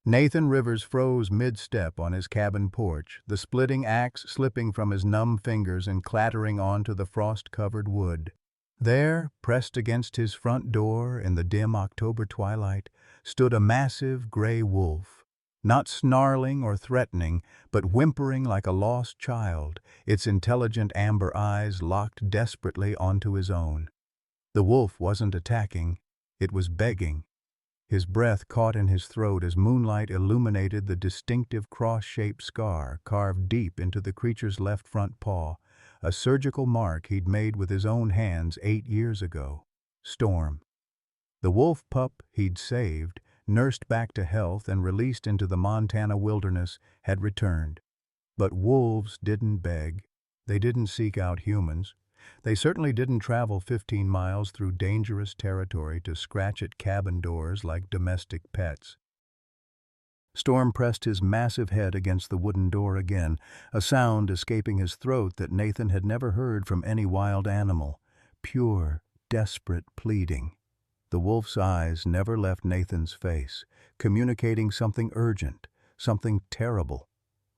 Nathan Rivers froze mid-step on his cabin porch, the splitting axe slipping from his numb fingers and clattering onto the frost-covered wood. There, pressed against his front door in the dim October twilight, stood a massive gray wolf, not snarling or threatening, but whimpering like a lost child, its intelligent amber eyes locked desperately onto his own. The wolf wasn't attacking, it was begging. His breath caught in his throat as moonlight illuminated the distinctive cross-shaped scar carved deep into the creature's left front paw, a surgical mark he'd made with his own hands 8 years ago. Storm. The wolf pup he'd saved, nursed back to health and released into the Montana wilderness, had returned. But wolves didn't beg. They didn't seek out humans. They certainly didn't travel 15 miles through dangerous territory to scratch at cabin doors like domestic pets. Storm pressed his massive head against the wooden door again, a sound escaping his throat that Nathan had never heard from any wild animal. Pure, desperate pleading. The wolf's eyes never left Nathan's face, communicating something urgent, something terrible.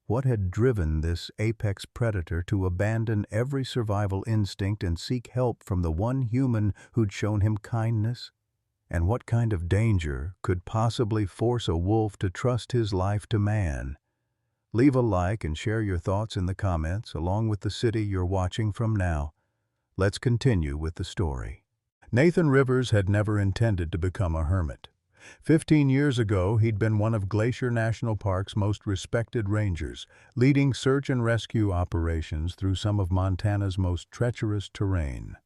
What had driven this apex predator to abandon every survival instinct and seek help from the one human who'd shown him kindness? And what kind of danger could possibly force a wolf to trust his life to man? Leave a like and share your thoughts in the comments, along with the city you're watching from now. Let's continue with the story. Nathan Rivers had never intended to become a hermit. 15 years ago, he'd been one of Glacier National Park's most respected rangers, leading search and rescue operations through some of Montana's most treacherous terrain.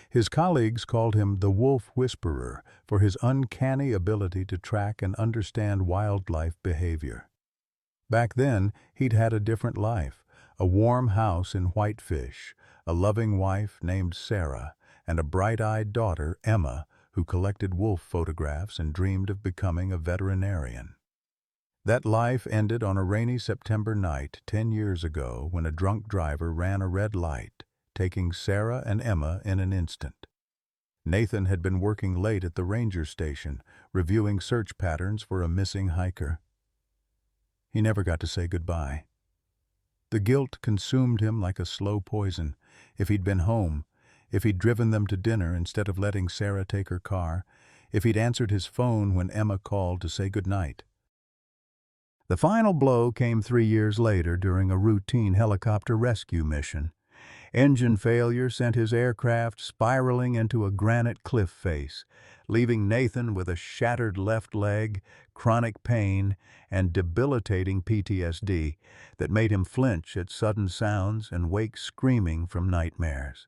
His colleagues called him the Wolf Whisperer for his uncanny ability to track and understand wildlife behavior. Back then, he'd had a different life, a warm house in Whitefish, a loving wife named Sarah, and a bright-eyed daughter, Emma, who collected wolf photographs and dreamed of becoming a veterinarian. That life ended on a rainy September night 10 years ago when a drunk driver ran a red light, taking Sarah and Emma in an instant. Nathan had been working late at the ranger station, reviewing search patterns for a missing hiker. He never got to say goodbye. The guilt consumed him like a slow poison. If he'd been home, if he'd driven them to dinner instead of letting Sarah take her car, if he'd answered his phone when Emma called to say goodnight. The final blow came 3 years later during a routine helicopter rescue mission. Engine failure sent his aircraft spiraling into a granite cliff face, leaving Nathan with a shattered left leg, chronic pain, and debilitating PTSD that made him flinch at sudden sounds and wake screaming from nightmares.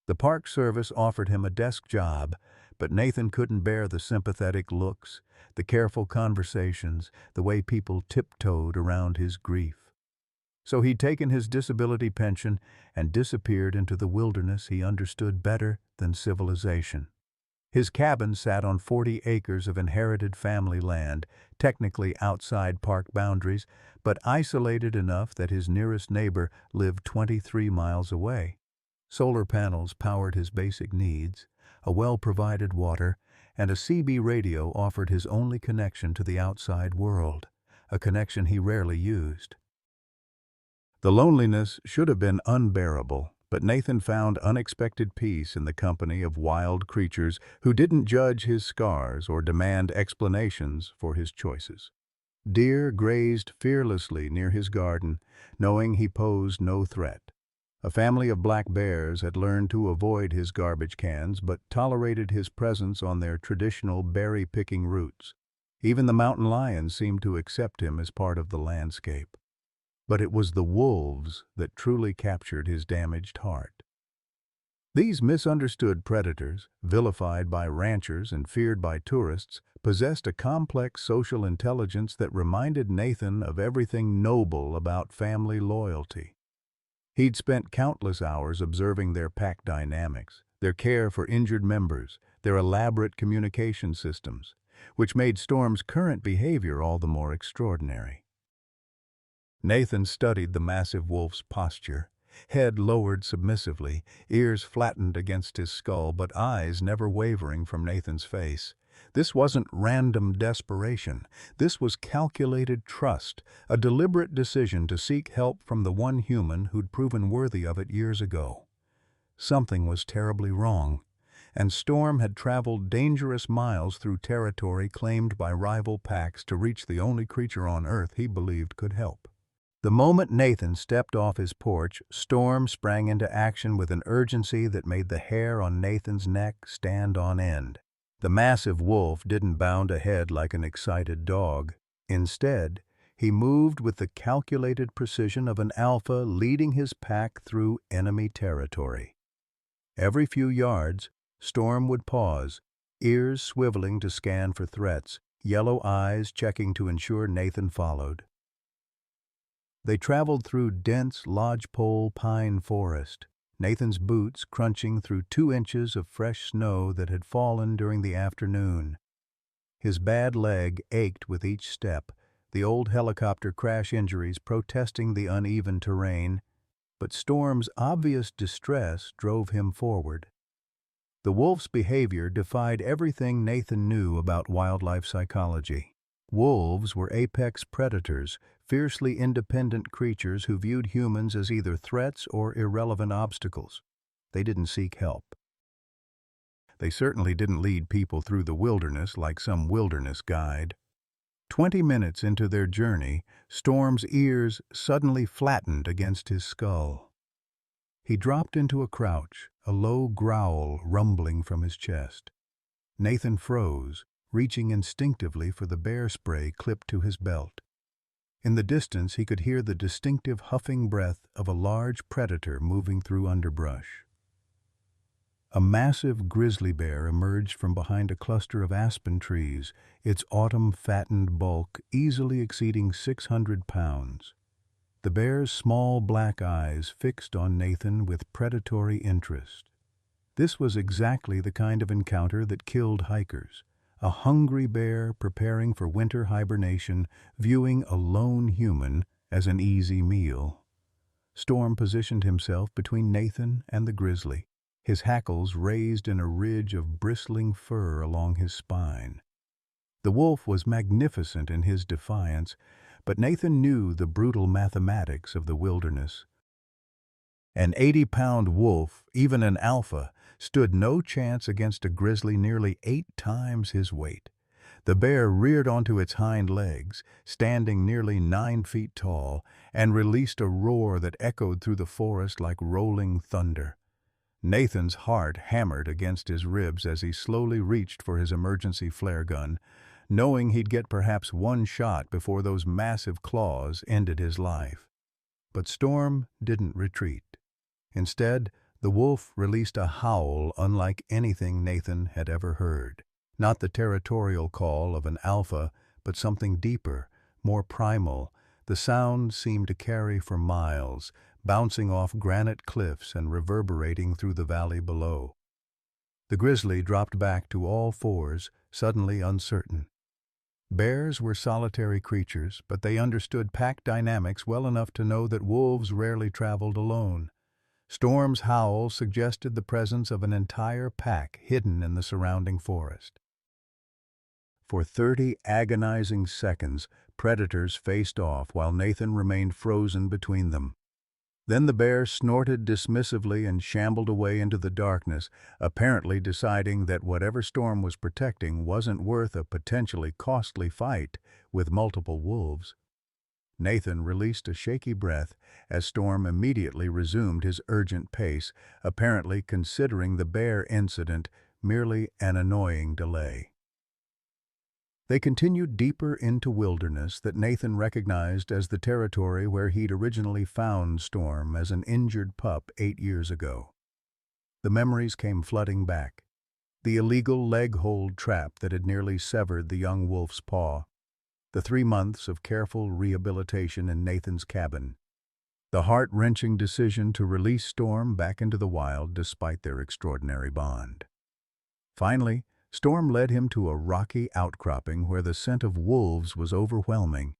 The Park Service offered him a desk job, but Nathan couldn't bear the sympathetic looks, the careful conversations, the way people tiptoed around his grief. So he'd taken his disability pension and disappeared into the wilderness he understood better than civilization. His cabin sat on 40 acres of inherited family land, technically outside park boundaries, but isolated enough that his nearest neighbor lived 23 miles away. Solar panels powered his basic needs, a well-provided water, and a CB radio offered his only connection to the outside world, a connection he rarely used. The loneliness should have been unbearable, but Nathan found unexpected peace in the company of wild creatures who didn't judge his scars or demand explanations for his choices. Deer grazed fearlessly near his garden, knowing he posed no threat. A family of black bears had learned to avoid his garbage cans but tolerated his presence on their traditional berry-picking routes. Even the mountain lions seemed to accept him as part of the landscape. But it was the wolves that truly captured his damaged heart. These misunderstood predators, vilified by ranchers and feared by tourists, possessed a complex social intelligence that reminded Nathan of everything noble about family loyalty. He'd spent countless hours observing their pack dynamics, their care for injured members, their elaborate communication systems, which made Storm's current behavior all the more extraordinary. Nathan studied the massive wolf's posture, head lowered submissively, ears flattened against his skull, but eyes never wavering from Nathan's face. This wasn't random desperation. This was calculated trust, a deliberate decision to seek help from the one human who'd proven worthy of it years ago. Something was terribly wrong, and Storm had traveled dangerous miles through territory claimed by rival packs to reach the only creature on Earth he believed could help. The moment Nathan stepped off his porch, Storm sprang into action with an urgency that made the hair on Nathan's neck stand on end. The massive wolf didn't bound ahead like an excited dog. Instead, he moved with the calculated precision of an alpha leading his pack through enemy territory. Every few yards, Storm would pause, ears swiveling to scan for threats, yellow eyes checking to ensure Nathan followed. They traveled through dense lodgepole pine forest, Nathan's boots crunching through 2 inches of fresh snow that had fallen during the afternoon. His bad leg ached with each step, the old helicopter crash injuries protesting the uneven terrain, but Storm's obvious distress drove him forward. The wolf's behavior defied everything Nathan knew about wildlife psychology. Wolves were apex predators, fiercely independent creatures who viewed humans as either threats or irrelevant obstacles. They didn't seek help. They certainly didn't lead people through the wilderness like some wilderness guide. 20 minutes into their journey, Storm's ears suddenly flattened against his skull. He dropped into a crouch, a low growl rumbling from his chest. Nathan froze, reaching instinctively for the bear spray clipped to his belt. In the distance, he could hear the distinctive huffing breath of a large predator moving through underbrush. A massive grizzly bear emerged from behind a cluster of aspen trees, its autumn-fattened bulk easily exceeding 600 pounds. The bear's small black eyes fixed on Nathan with predatory interest. This was exactly the kind of encounter that killed hikers. A hungry bear preparing for winter hibernation, viewing a lone human as an easy meal. Storm positioned himself between Nathan and the grizzly, his hackles raised in a ridge of bristling fur along his spine. The wolf was magnificent in his defiance, but Nathan knew the brutal mathematics of the wilderness. An 80-pound wolf, even an alpha, stood no chance against a grizzly nearly 8 times his weight. The bear reared onto its hind legs, standing nearly 9 feet tall, and released a roar that echoed through the forest like rolling thunder. Nathan's heart hammered against his ribs as he slowly reached for his emergency flare gun, knowing he'd get perhaps one shot before those massive claws ended his life. But Storm didn't retreat. Instead, the wolf released a howl unlike anything Nathan had ever heard. Not the territorial call of an alpha, but something deeper, more primal. The sound seemed to carry for miles, bouncing off granite cliffs and reverberating through the valley below. The grizzly dropped back to all fours, suddenly uncertain. Bears were solitary creatures, but they understood pack dynamics well enough to know that wolves rarely traveled alone. Storm's howl suggested the presence of an entire pack hidden in the surrounding forest. For 30 agonizing seconds, predators faced off while Nathan remained frozen between them. Then the bear snorted dismissively and shambled away into the darkness, apparently deciding that whatever Storm was protecting wasn't worth a potentially costly fight with multiple wolves. Nathan released a shaky breath as Storm immediately resumed his urgent pace, apparently considering the bear incident merely an annoying delay. They continued deeper into wilderness that Nathan recognized as the territory where he'd originally found Storm as an injured pup 8 years ago. The memories came flooding back. The illegal leg-hold trap that had nearly severed the young wolf's paw. The 3 months of careful rehabilitation in Nathan's cabin. The heart-wrenching decision to release Storm back into the wild despite their extraordinary bond. Finally, Storm led him to a rocky outcropping where the scent of wolves was overwhelming.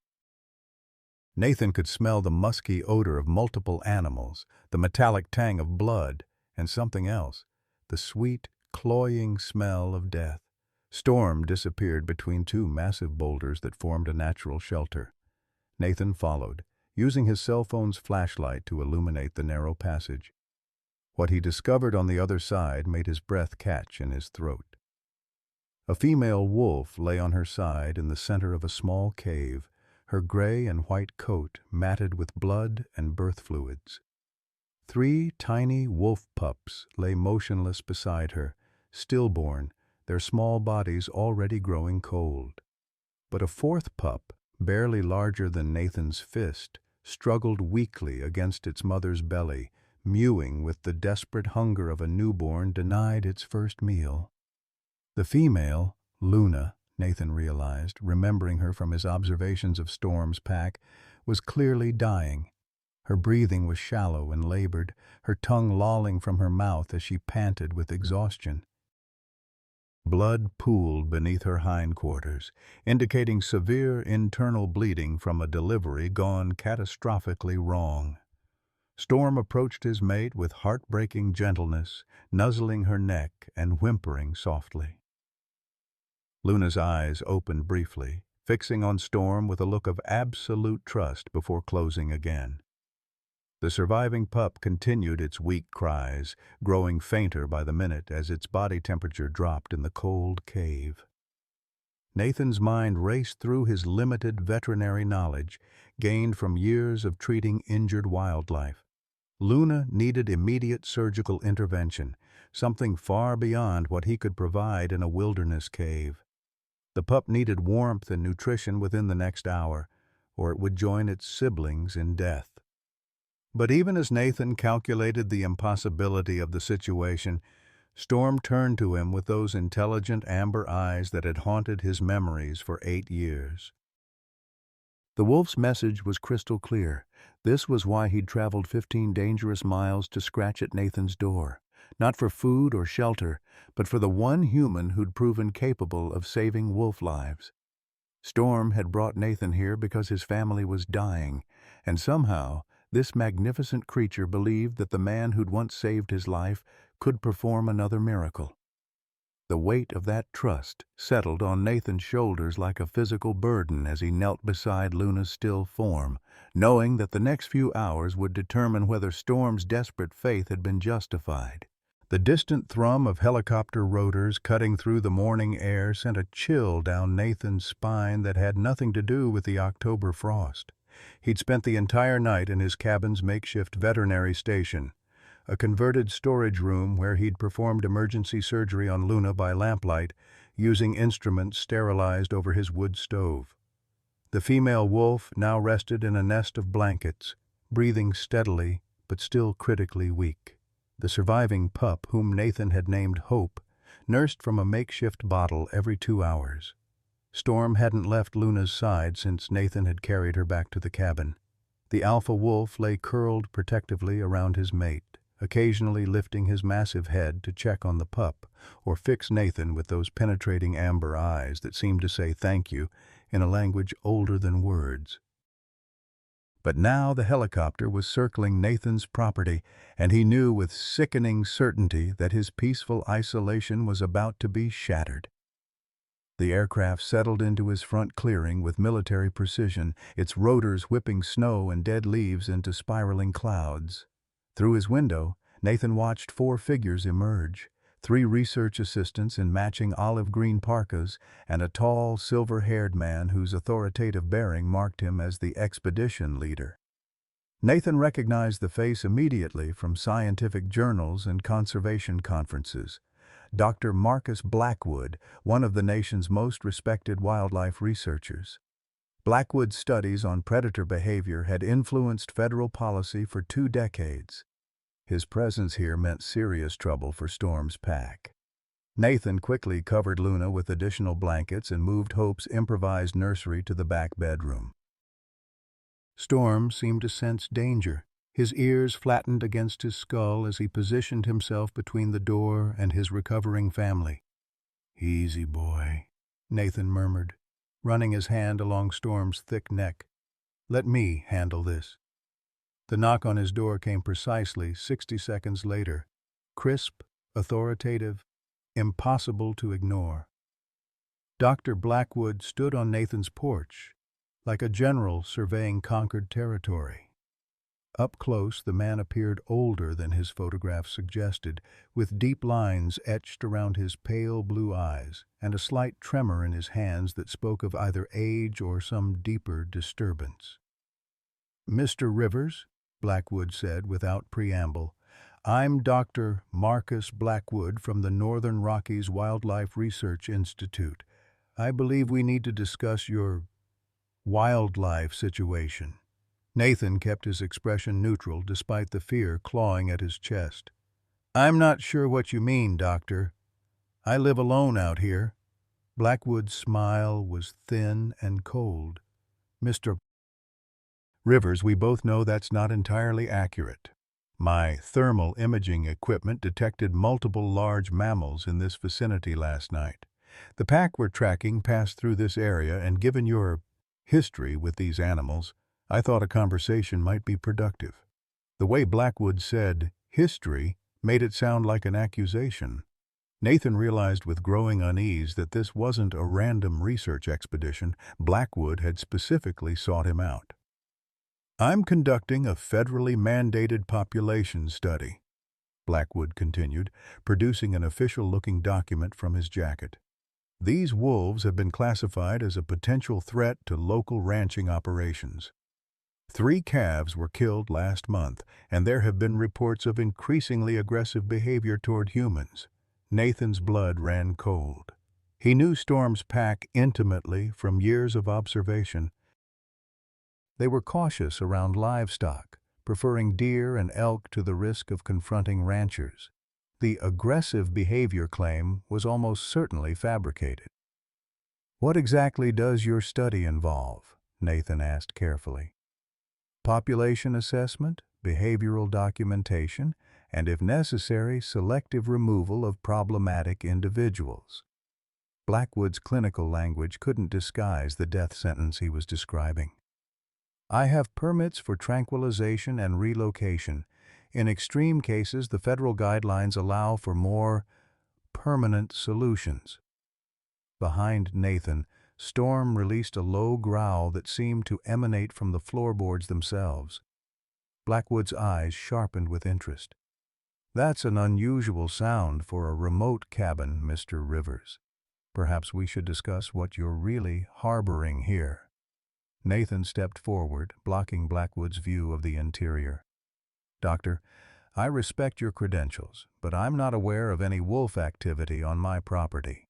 Nathan could smell the musky odor of multiple animals, the metallic tang of blood, and something else, the sweet, cloying smell of death. Storm disappeared between two massive boulders that formed a natural shelter. Nathan followed, using his cell phone's flashlight to illuminate the narrow passage. What he discovered on the other side made his breath catch in his throat. A female wolf lay on her side in the center of a small cave, her gray and white coat matted with blood and birth fluids. 3 tiny wolf pups lay motionless beside her, stillborn, their small bodies already growing cold. But a 4th pup, barely larger than Nathan's fist, struggled weakly against its mother's belly, mewing with the desperate hunger of a newborn denied its first meal. The female, Luna, Nathan realized, remembering her from his observations of Storm's pack, was clearly dying. Her breathing was shallow and labored, her tongue lolling from her mouth as she panted with exhaustion. Blood pooled beneath her hindquarters, indicating severe internal bleeding from a delivery gone catastrophically wrong. Storm approached his mate with heartbreaking gentleness, nuzzling her neck and whimpering softly. Luna's eyes opened briefly, fixing on Storm with a look of absolute trust before closing again. The surviving pup continued its weak cries, growing fainter by the minute as its body temperature dropped in the cold cave. Nathan's mind raced through his limited veterinary knowledge, gained from years of treating injured wildlife. Luna needed immediate surgical intervention, something far beyond what he could provide in a wilderness cave. The pup needed warmth and nutrition within the next hour, or it would join its siblings in death. But even as Nathan calculated the impossibility of the situation, Storm turned to him with those intelligent amber eyes that had haunted his memories for 8 years. The wolf's message was crystal clear. This was why he'd traveled 15 dangerous miles to scratch at Nathan's door, not for food or shelter, but for the one human who'd proven capable of saving wolf lives. Storm had brought Nathan here because his family was dying, and somehow this magnificent creature believed that the man who'd once saved his life could perform another miracle. The weight of that trust settled on Nathan's shoulders like a physical burden as he knelt beside Luna's still form, knowing that the next few hours would determine whether Storm's desperate faith had been justified. The distant thrum of helicopter rotors cutting through the morning air sent a chill down Nathan's spine that had nothing to do with the October frost. He'd spent the entire night in his cabin's makeshift veterinary station, a converted storage room where he'd performed emergency surgery on Luna by lamplight, using instruments sterilized over his wood stove. The female wolf now rested in a nest of blankets, breathing steadily but still critically weak. The surviving pup, whom Nathan had named Hope, nursed from a makeshift bottle every 2 hours. Storm hadn't left Luna's side since Nathan had carried her back to the cabin. The alpha wolf lay curled protectively around his mate, occasionally lifting his massive head to check on the pup or fix Nathan with those penetrating amber eyes that seemed to say thank you in a language older than words. But now the helicopter was circling Nathan's property, and he knew with sickening certainty that his peaceful isolation was about to be shattered. The aircraft settled into his front clearing with military precision, its rotors whipping snow and dead leaves into spiraling clouds. Through his window, Nathan watched 4 figures emerge, 3 research assistants in matching olive-green parkas, and a tall, silver-haired man whose authoritative bearing marked him as the expedition leader. Nathan recognized the face immediately from scientific journals and conservation conferences. Dr. Marcus Blackwood, one of the nation's most respected wildlife researchers. Blackwood's studies on predator behavior had influenced federal policy for 2 decades. His presence here meant serious trouble for Storm's pack. Nathan quickly covered Luna with additional blankets and moved Hope's improvised nursery to the back bedroom. Storm seemed to sense danger. His ears flattened against his skull as he positioned himself between the door and his recovering family. "Easy, boy," Nathan murmured, running his hand along Storm's thick neck. "Let me handle this." The knock on his door came precisely 60 seconds later, crisp, authoritative, impossible to ignore. Dr. Blackwood stood on Nathan's porch, like a general surveying conquered territory. Up close, the man appeared older than his photograph suggested, with deep lines etched around his pale blue eyes and a slight tremor in his hands that spoke of either age or some deeper disturbance. "Mr. Rivers," Blackwood said without preamble, "I'm Dr. Marcus Blackwood from the Northern Rockies Wildlife Research Institute. I believe we need to discuss your wildlife situation." Nathan kept his expression neutral despite the fear clawing at his chest. "I'm not sure what you mean, Doctor. I live alone out here." Blackwood's smile was thin and cold. "Mr. Rivers, we both know that's not entirely accurate. My thermal imaging equipment detected multiple large mammals in this vicinity last night. The pack we're tracking passed through this area, and given your history with these animals, I thought a conversation might be productive." The way Blackwood said "history" made it sound like an accusation. Nathan realized with growing unease that this wasn't a random research expedition. Blackwood had specifically sought him out. "I'm conducting a federally mandated population study," Blackwood continued, producing an official-looking document from his jacket. "These wolves have been classified as a potential threat to local ranching operations. 3 calves were killed last month, and there have been reports of increasingly aggressive behavior toward humans." Nathan's blood ran cold. He knew Storm's pack intimately from years of observation. They were cautious around livestock, preferring deer and elk to the risk of confronting ranchers. The aggressive behavior claim was almost certainly fabricated. "What exactly does your study involve?" Nathan asked carefully. "Population assessment, behavioral documentation, and if necessary, selective removal of problematic individuals." Blackwood's clinical language couldn't disguise the death sentence he was describing. "I have permits for tranquilization and relocation. In extreme cases, the federal guidelines allow for more permanent solutions." Behind Nathan, Storm released a low growl that seemed to emanate from the floorboards themselves. Blackwood's eyes sharpened with interest. "That's an unusual sound for a remote cabin, Mr. Rivers. Perhaps we should discuss what you're really harboring here." Nathan stepped forward, blocking Blackwood's view of the interior. "Doctor, I respect your credentials, but I'm not aware of any wolf activity on my property.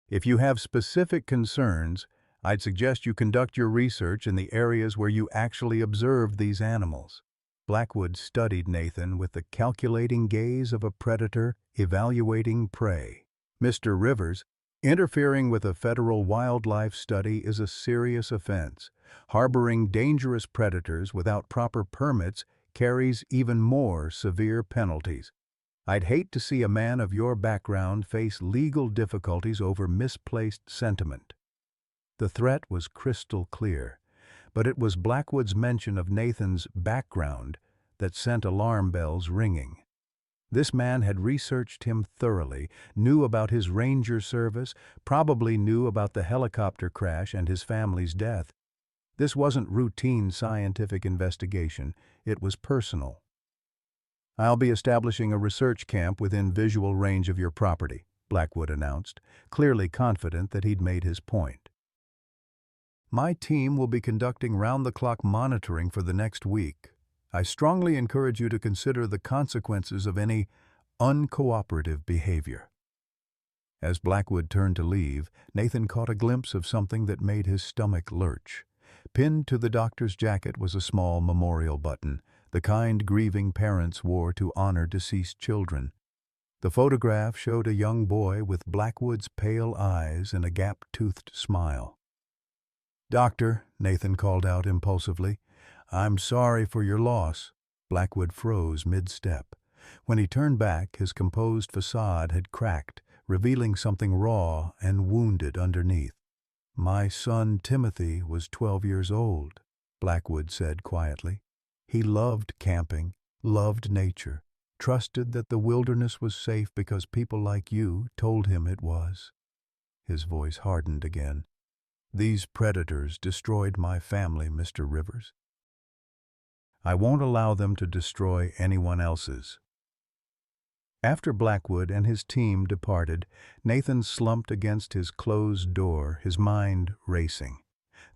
If you have specific concerns, I'd suggest you conduct your research in the areas where you actually observed these animals." Blackwood studied Nathan with the calculating gaze of a predator evaluating prey. "Mr. Rivers, interfering with a federal wildlife study is a serious offense. Harboring dangerous predators without proper permits carries even more severe penalties. I'd hate to see a man of your background face legal difficulties over misplaced sentiment." The threat was crystal clear, but it was Blackwood's mention of Nathan's background that sent alarm bells ringing. This man had researched him thoroughly, knew about his ranger service, probably knew about the helicopter crash and his family's death. This wasn't routine scientific investigation, it was personal. "I'll be establishing a research camp within visual range of your property," Blackwood announced, clearly confident that he'd made his point. "My team will be conducting round-the-clock monitoring for the next week. I strongly encourage you to consider the consequences of any uncooperative behavior." As Blackwood turned to leave, Nathan caught a glimpse of something that made his stomach lurch. Pinned to the doctor's jacket was a small memorial button, the kind grieving parents wore to honor deceased children. The photograph showed a young boy with Blackwood's pale eyes and a gap-toothed smile. "Doctor," Nathan called out impulsively, "I'm sorry for your loss." Blackwood froze mid-step. When he turned back, his composed facade had cracked, revealing something raw and wounded underneath. "My son Timothy was 12 years old," Blackwood said quietly. "He loved camping, loved nature, trusted that the wilderness was safe because people like you told him it was. His voice hardened again. "These predators destroyed my family, Mr. Rivers. I won't allow them to destroy anyone else's." After Blackwood and his team departed, Nathan slumped against his closed door, his mind racing.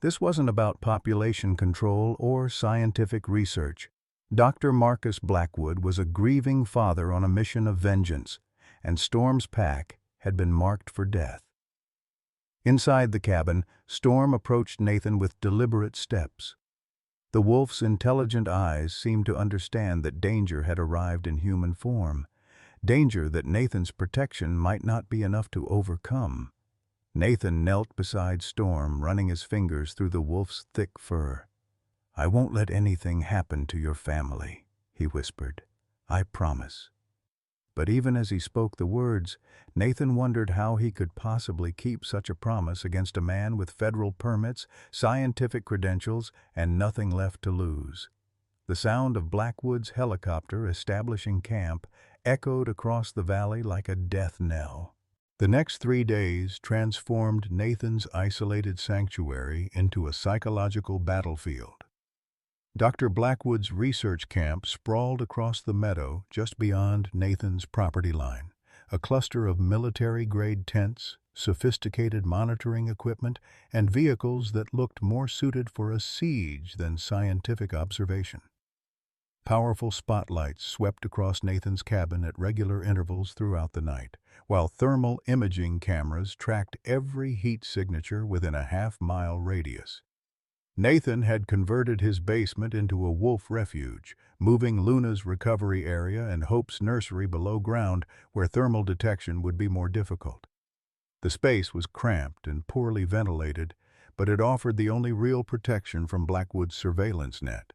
This wasn't about population control or scientific research. Dr. Marcus Blackwood was a grieving father on a mission of vengeance, and Storm's pack had been marked for death. Inside the cabin, Storm approached Nathan with deliberate steps. The wolf's intelligent eyes seemed to understand that danger had arrived in human form, danger that Nathan's protection might not be enough to overcome. Nathan knelt beside Storm, running his fingers through the wolf's thick fur. "I won't let anything happen to your family," he whispered. "I promise." But even as he spoke the words, Nathan wondered how he could possibly keep such a promise against a man with federal permits, scientific credentials, and nothing left to lose. The sound of Blackwood's helicopter establishing camp echoed across the valley like a death knell. The next 3 days transformed Nathan's isolated sanctuary into a psychological battlefield. Dr. Blackwood's research camp sprawled across the meadow just beyond Nathan's property line, a cluster of military-grade tents, sophisticated monitoring equipment, and vehicles that looked more suited for a siege than scientific observation. Powerful spotlights swept across Nathan's cabin at regular intervals throughout the night, while thermal imaging cameras tracked every heat signature within a half-mile radius. Nathan had converted his basement into a wolf refuge, moving Luna's recovery area and Hope's nursery below ground where thermal detection would be more difficult. The space was cramped and poorly ventilated, but it offered the only real protection from Blackwood's surveillance net.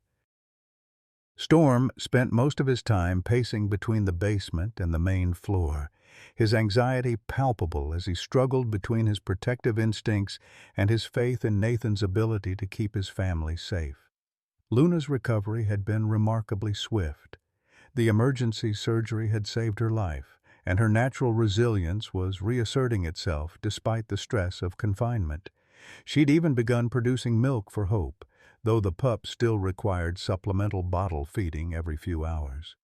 Storm spent most of his time pacing between the basement and the main floor, his anxiety palpable as he struggled between his protective instincts and his faith in Nathan's ability to keep his family safe. Luna's recovery had been remarkably swift. The emergency surgery had saved her life, and her natural resilience was reasserting itself despite the stress of confinement. She'd even begun producing milk for Hope, though the pup still required supplemental bottle feeding every few hours.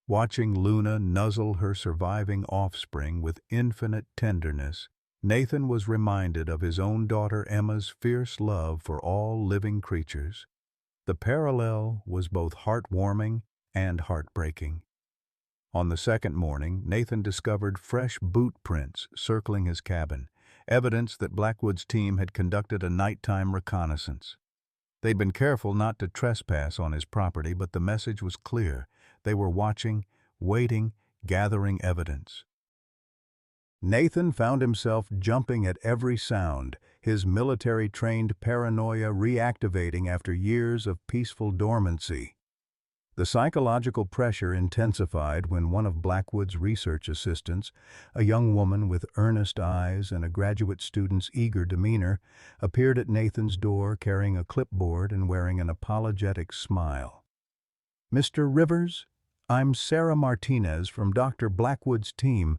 Watching Luna nuzzle her surviving offspring with infinite tenderness, Nathan was reminded of his own daughter Emma's fierce love for all living creatures. The parallel was both heartwarming and heartbreaking. On the second morning, Nathan discovered fresh boot prints circling his cabin, evidence that Blackwood's team had conducted a nighttime reconnaissance. They'd been careful not to trespass on his property, but the message was clear. They were watching, waiting, gathering evidence. Nathan found himself jumping at every sound, his military-trained paranoia reactivating after years of peaceful dormancy. The psychological pressure intensified when one of Blackwood's research assistants, a young woman with earnest eyes and a graduate student's eager demeanor, appeared at Nathan's door carrying a clipboard and wearing an apologetic smile. "Mr. Rivers, I'm Sarah Martinez from Dr. Blackwood's team.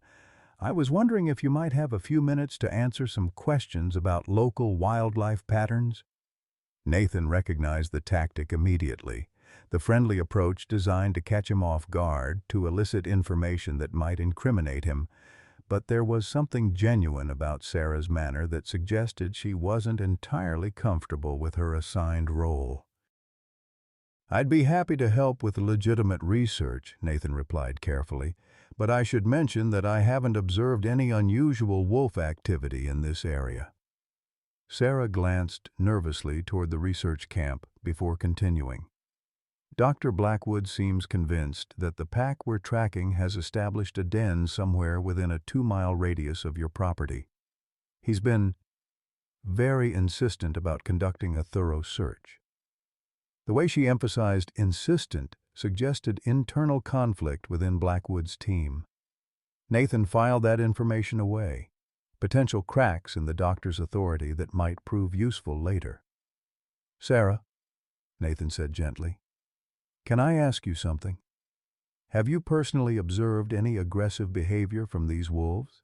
I was wondering if you might have a few minutes to answer some questions about local wildlife patterns." Nathan recognized the tactic immediately. The friendly approach designed to catch him off guard, to elicit information that might incriminate him, but there was something genuine about Sarah's manner that suggested she wasn't entirely comfortable with her assigned role. "I'd be happy to help with legitimate research," Nathan replied carefully, "but I should mention that I haven't observed any unusual wolf activity in this area." Sarah glanced nervously toward the research camp before continuing. "Dr. Blackwood seems convinced that the pack we're tracking has established a den somewhere within a 2-mile radius of your property. He's been very insistent about conducting a thorough search." The way she emphasized insistent suggested internal conflict within Blackwood's team. Nathan filed that information away, potential cracks in the doctor's authority that might prove useful later. "Sarah," Nathan said gently, "can I ask you something? Have you personally observed any aggressive behavior from these wolves?"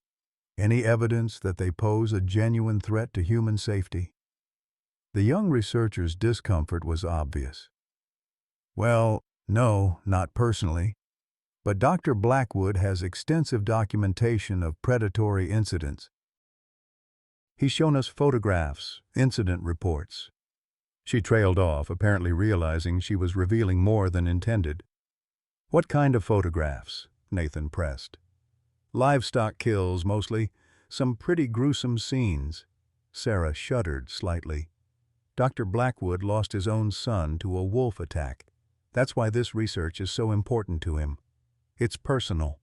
Any evidence that they pose a genuine threat to human safety? The young researcher's discomfort was obvious. Well, no, not personally. But Dr. Blackwood has extensive documentation of predatory incidents. He's shown us photographs, incident reports. She trailed off, apparently realizing she was revealing more than intended. What kind of photographs? Nathan pressed. Livestock kills, mostly. Some pretty gruesome scenes. Sarah shuddered slightly. Dr. Blackwood lost his own son to a wolf attack. That's why this research is so important to him. It's personal.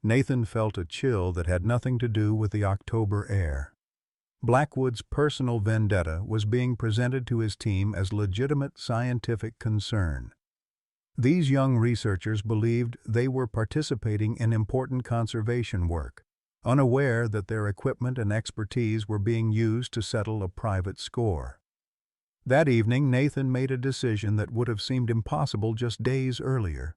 Nathan felt a chill that had nothing to do with the October air. Blackwood's personal vendetta was being presented to his team as legitimate scientific concern. These young researchers believed they were participating in important conservation work, unaware that their equipment and expertise were being used to settle a private score. That evening, Nathan made a decision that would have seemed impossible just days earlier.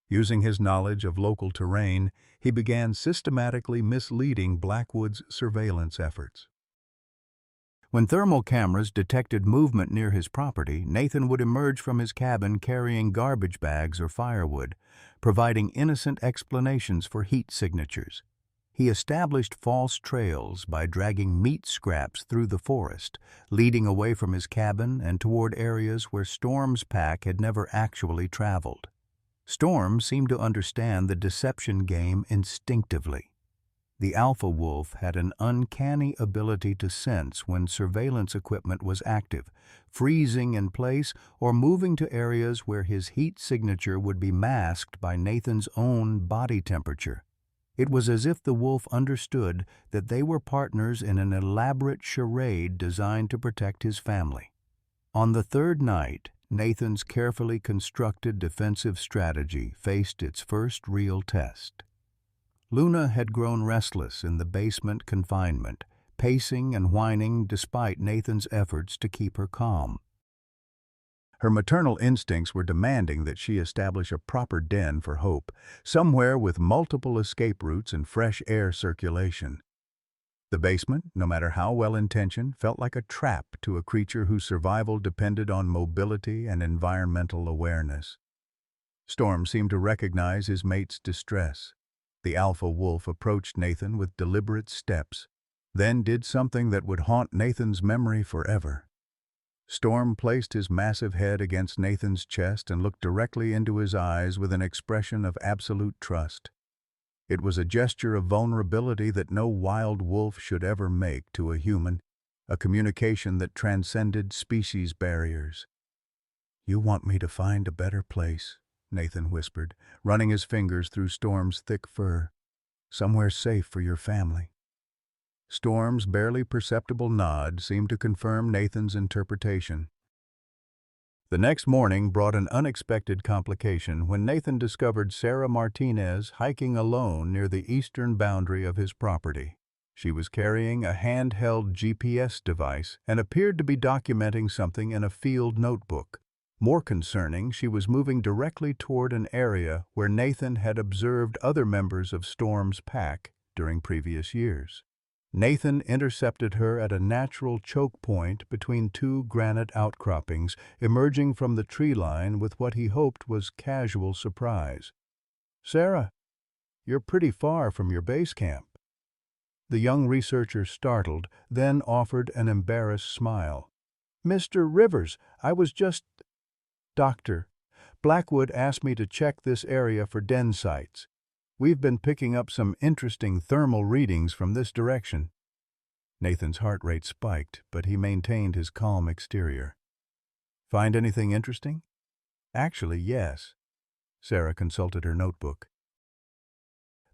Using his knowledge of local terrain, he began systematically misleading Blackwood's surveillance efforts. When thermal cameras detected movement near his property, Nathan would emerge from his cabin carrying garbage bags or firewood, providing innocent explanations for heat signatures. He established false trails by dragging meat scraps through the forest, leading away from his cabin and toward areas where Storm's pack had never actually traveled. Storm seemed to understand the deception game instinctively. The alpha wolf had an uncanny ability to sense when surveillance equipment was active, freezing in place or moving to areas where his heat signature would be masked by Nathan's own body temperature. It was as if the wolf understood that they were partners in an elaborate charade designed to protect his family. On the third night, Nathan's carefully constructed defensive strategy faced its first real test. Luna had grown restless in the basement confinement, pacing and whining despite Nathan's efforts to keep her calm. Her maternal instincts were demanding that she establish a proper den for Hope, somewhere with multiple escape routes and fresh air circulation. The basement, no matter how well-intentioned, felt like a trap to a creature whose survival depended on mobility and environmental awareness. Storm seemed to recognize his mate's distress. The alpha wolf approached Nathan with deliberate steps, then did something that would haunt Nathan's memory forever. Storm placed his massive head against Nathan's chest and looked directly into his eyes with an expression of absolute trust. It was a gesture of vulnerability that no wild wolf should ever make to a human, a communication that transcended species barriers. "You want me to find a better place," Nathan whispered, running his fingers through Storm's thick fur. "Somewhere safe for your family." Storm's barely perceptible nod seemed to confirm Nathan's interpretation. The next morning brought an unexpected complication when Nathan discovered Sarah Martinez hiking alone near the eastern boundary of his property. She was carrying a handheld GPS device and appeared to be documenting something in a field notebook. More concerning, she was moving directly toward an area where Nathan had observed other members of Storm's pack during previous years. Nathan intercepted her at a natural choke point between two granite outcroppings, emerging from the tree line with what he hoped was casual surprise. "Sarah, you're pretty far from your base camp." The young researcher startled, then offered an embarrassed smile. "Mr. Rivers, I was just—" "Doctor, Blackwood asked me to check this area for den sites. We've been picking up some interesting thermal readings from this direction." Nathan's heart rate spiked, but he maintained his calm exterior. "Find anything interesting?" "Actually, yes." Sarah consulted her notebook.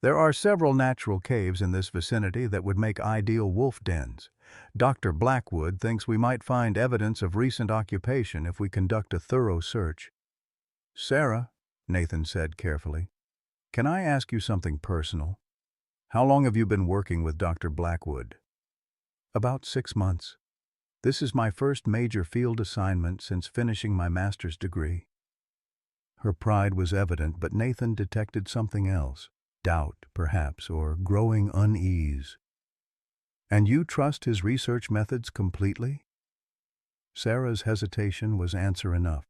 "There are several natural caves in this vicinity that would make ideal wolf dens. Dr. Blackwood thinks we might find evidence of recent occupation if we conduct a thorough search." "Sarah," Nathan said carefully, "can I ask you something personal? How long have you been working with Dr. Blackwood?" "About 6 months. This is my first major field assignment since finishing my master's degree." Her pride was evident, but Nathan detected something else. doubt, perhaps, or growing unease. And you trust his research methods completely? Sarah's hesitation was answer enough.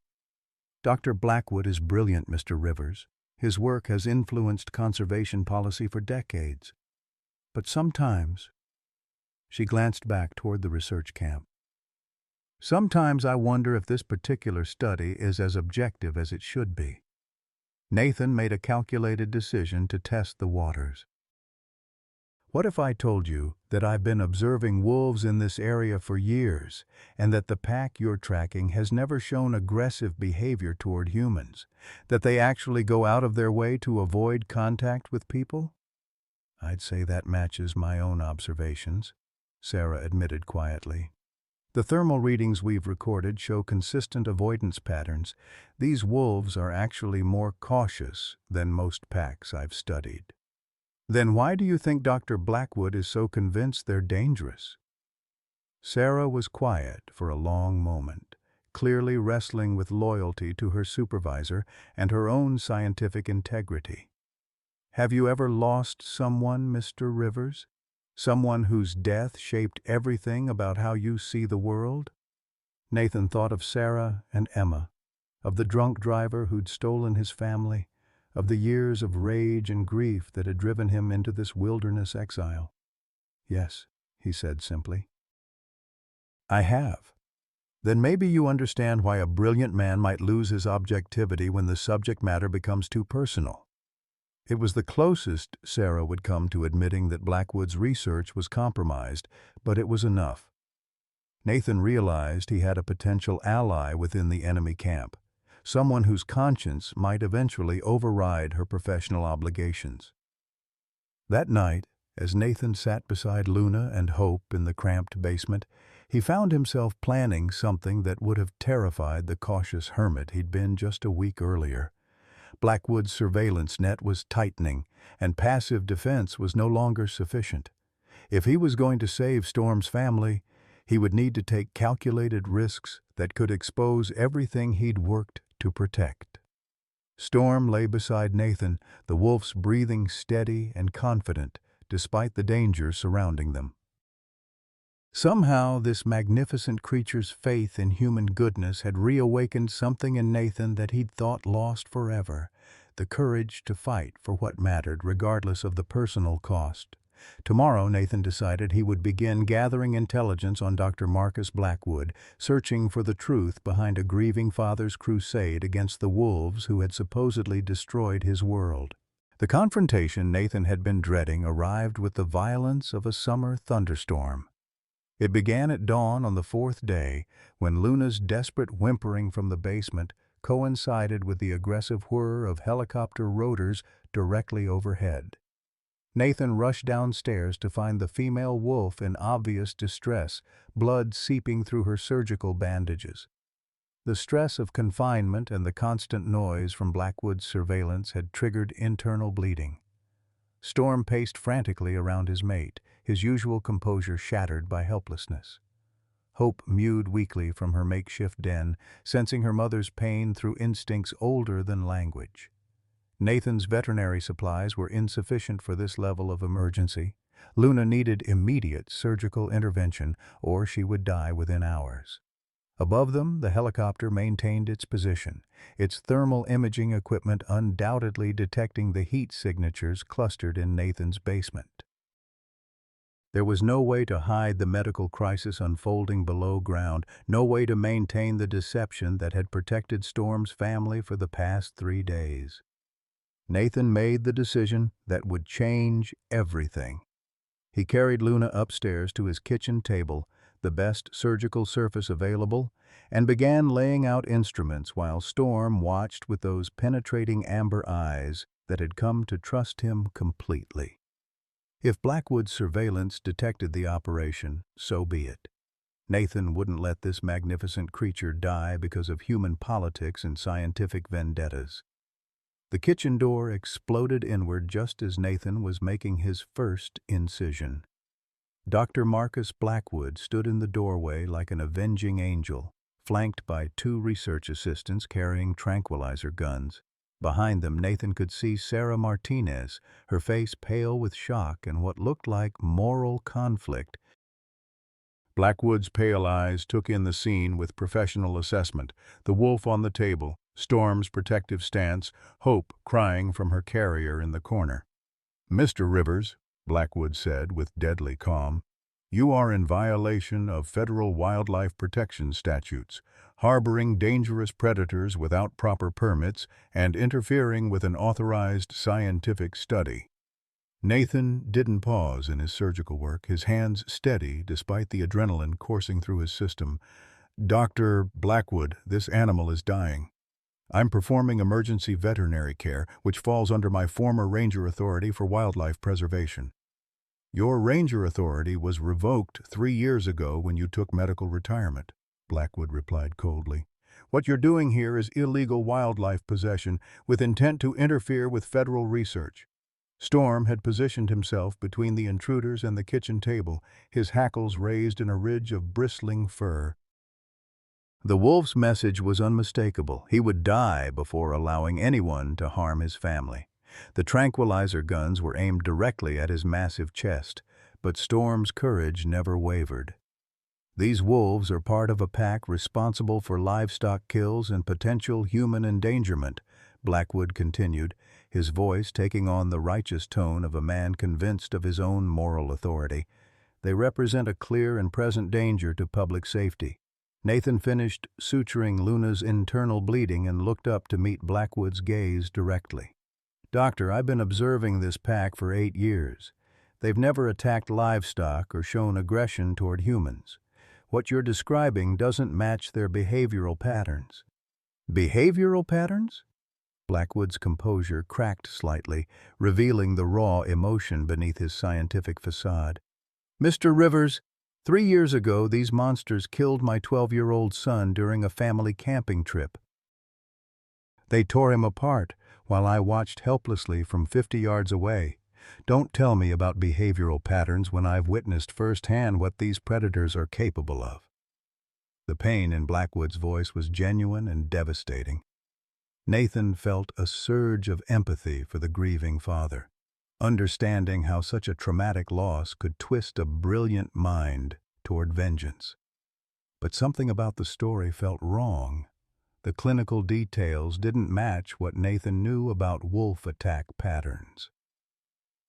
Dr. Blackwood is brilliant, Mr. Rivers. His work has influenced conservation policy for decades. But sometimes, she glanced back toward the research camp. Sometimes I wonder if this particular study is as objective as it should be. Nathan made a calculated decision to test the waters. What if I told you that I've been observing wolves in this area for years, and that the pack you're tracking has never shown aggressive behavior toward humans, that they actually go out of their way to avoid contact with people? I'd say that matches my own observations, Sarah admitted quietly. The thermal readings we've recorded show consistent avoidance patterns. These wolves are actually more cautious than most packs I've studied. Then why do you think Dr. Blackwood is so convinced they're dangerous? Sarah was quiet for a long moment, clearly wrestling with loyalty to her supervisor and her own scientific integrity. Have you ever lost someone, Mr. Rivers? Someone whose death shaped everything about how you see the world? Nathan thought of Sarah and Emma, of the drunk driver who'd stolen his family, of the years of rage and grief that had driven him into this wilderness exile. Yes, he said simply. I have. Then maybe you understand why a brilliant man might lose his objectivity when the subject matter becomes too personal. It was the closest Sarah would come to admitting that Blackwood's research was compromised, but it was enough. Nathan realized he had a potential ally within the enemy camp, someone whose conscience might eventually override her professional obligations. That night, as Nathan sat beside Luna and Hope in the cramped basement, he found himself planning something that would have terrified the cautious hermit he'd been just a week earlier. Blackwood's surveillance net was tightening, and passive defense was no longer sufficient. If he was going to save Storm's family, he would need to take calculated risks that could expose everything he'd worked to protect. Storm lay beside Nathan, the wolves breathing steady and confident, despite the danger surrounding them. Somehow, this magnificent creature's faith in human goodness had reawakened something in Nathan that he'd thought lost forever, the courage to fight for what mattered regardless of the personal cost. Tomorrow, Nathan decided he would begin gathering intelligence on Dr. Marcus Blackwood, searching for the truth behind a grieving father's crusade against the wolves who had supposedly destroyed his world. The confrontation Nathan had been dreading arrived with the violence of a summer thunderstorm. It began at dawn on the fourth day, when Luna's desperate whimpering from the basement coincided with the aggressive whir of helicopter rotors directly overhead. Nathan rushed downstairs to find the female wolf in obvious distress, blood seeping through her surgical bandages. The stress of confinement and the constant noise from Blackwood's surveillance had triggered internal bleeding. Storm paced frantically around his mate, his usual composure shattered by helplessness. Hope mewed weakly from her makeshift den, sensing her mother's pain through instincts older than language. Nathan's veterinary supplies were insufficient for this level of emergency. Luna needed immediate surgical intervention, or she would die within hours. Above them, the helicopter maintained its position, its thermal imaging equipment undoubtedly detecting the heat signatures clustered in Nathan's basement. There was no way to hide the medical crisis unfolding below ground, no way to maintain the deception that had protected Storm's family for the past 3 days. Nathan made the decision that would change everything. He carried Luna upstairs to his kitchen table, the best surgical surface available, and began laying out instruments while Storm watched with those penetrating amber eyes that had come to trust him completely. If Blackwood's surveillance detected the operation, so be it. Nathan wouldn't let this magnificent creature die because of human politics and scientific vendettas. The kitchen door exploded inward just as Nathan was making his first incision. Dr. Marcus Blackwood stood in the doorway like an avenging angel, flanked by 2 research assistants carrying tranquilizer guns. Behind them, Nathan could see Sarah Martinez, her face pale with shock and what looked like moral conflict. Blackwood's pale eyes took in the scene with professional assessment, the wolf on the table, Storm's protective stance, Hope crying from her carrier in the corner. "Mr. Rivers," Blackwood said with deadly calm, "you are in violation of federal wildlife protection statutes, harboring dangerous predators without proper permits and interfering with an authorized scientific study." Nathan didn't pause in his surgical work, his hands steady despite the adrenaline coursing through his system. "Dr. Blackwood, this animal is dying. I'm performing emergency veterinary care, which falls under my former ranger authority for wildlife preservation. Your ranger authority was revoked 3 years ago when you took medical retirement," Blackwood replied coldly. "What you're doing here is illegal wildlife possession with intent to interfere with federal research." Storm had positioned himself between the intruders and the kitchen table, his hackles raised in a ridge of bristling fur. The wolf's message was unmistakable. He would die before allowing anyone to harm his family. The tranquilizer guns were aimed directly at his massive chest, but Storm's courage never wavered. "These wolves are part of a pack responsible for livestock kills and potential human endangerment," Blackwood continued, his voice taking on the righteous tone of a man convinced of his own moral authority. "They represent a clear and present danger to public safety." Nathan finished suturing Luna's internal bleeding and looked up to meet Blackwood's gaze directly. "Doctor, I've been observing this pack for 8 years. They've never attacked livestock or shown aggression toward humans. What you're describing doesn't match their behavioral patterns." "Behavioral patterns?" Blackwood's composure cracked slightly, revealing the raw emotion beneath his scientific facade. "Mr. Rivers, 3 years ago these monsters killed my 12-year-old son during a family camping trip. They tore him apart while I watched helplessly from 50 yards away. Don't tell me about behavioral patterns when I've witnessed firsthand what these predators are capable of." The pain in Blackwood's voice was genuine and devastating. Nathan felt a surge of empathy for the grieving father, understanding how such a traumatic loss could twist a brilliant mind toward vengeance. But something about the story felt wrong. The clinical details didn't match what Nathan knew about wolf attack patterns.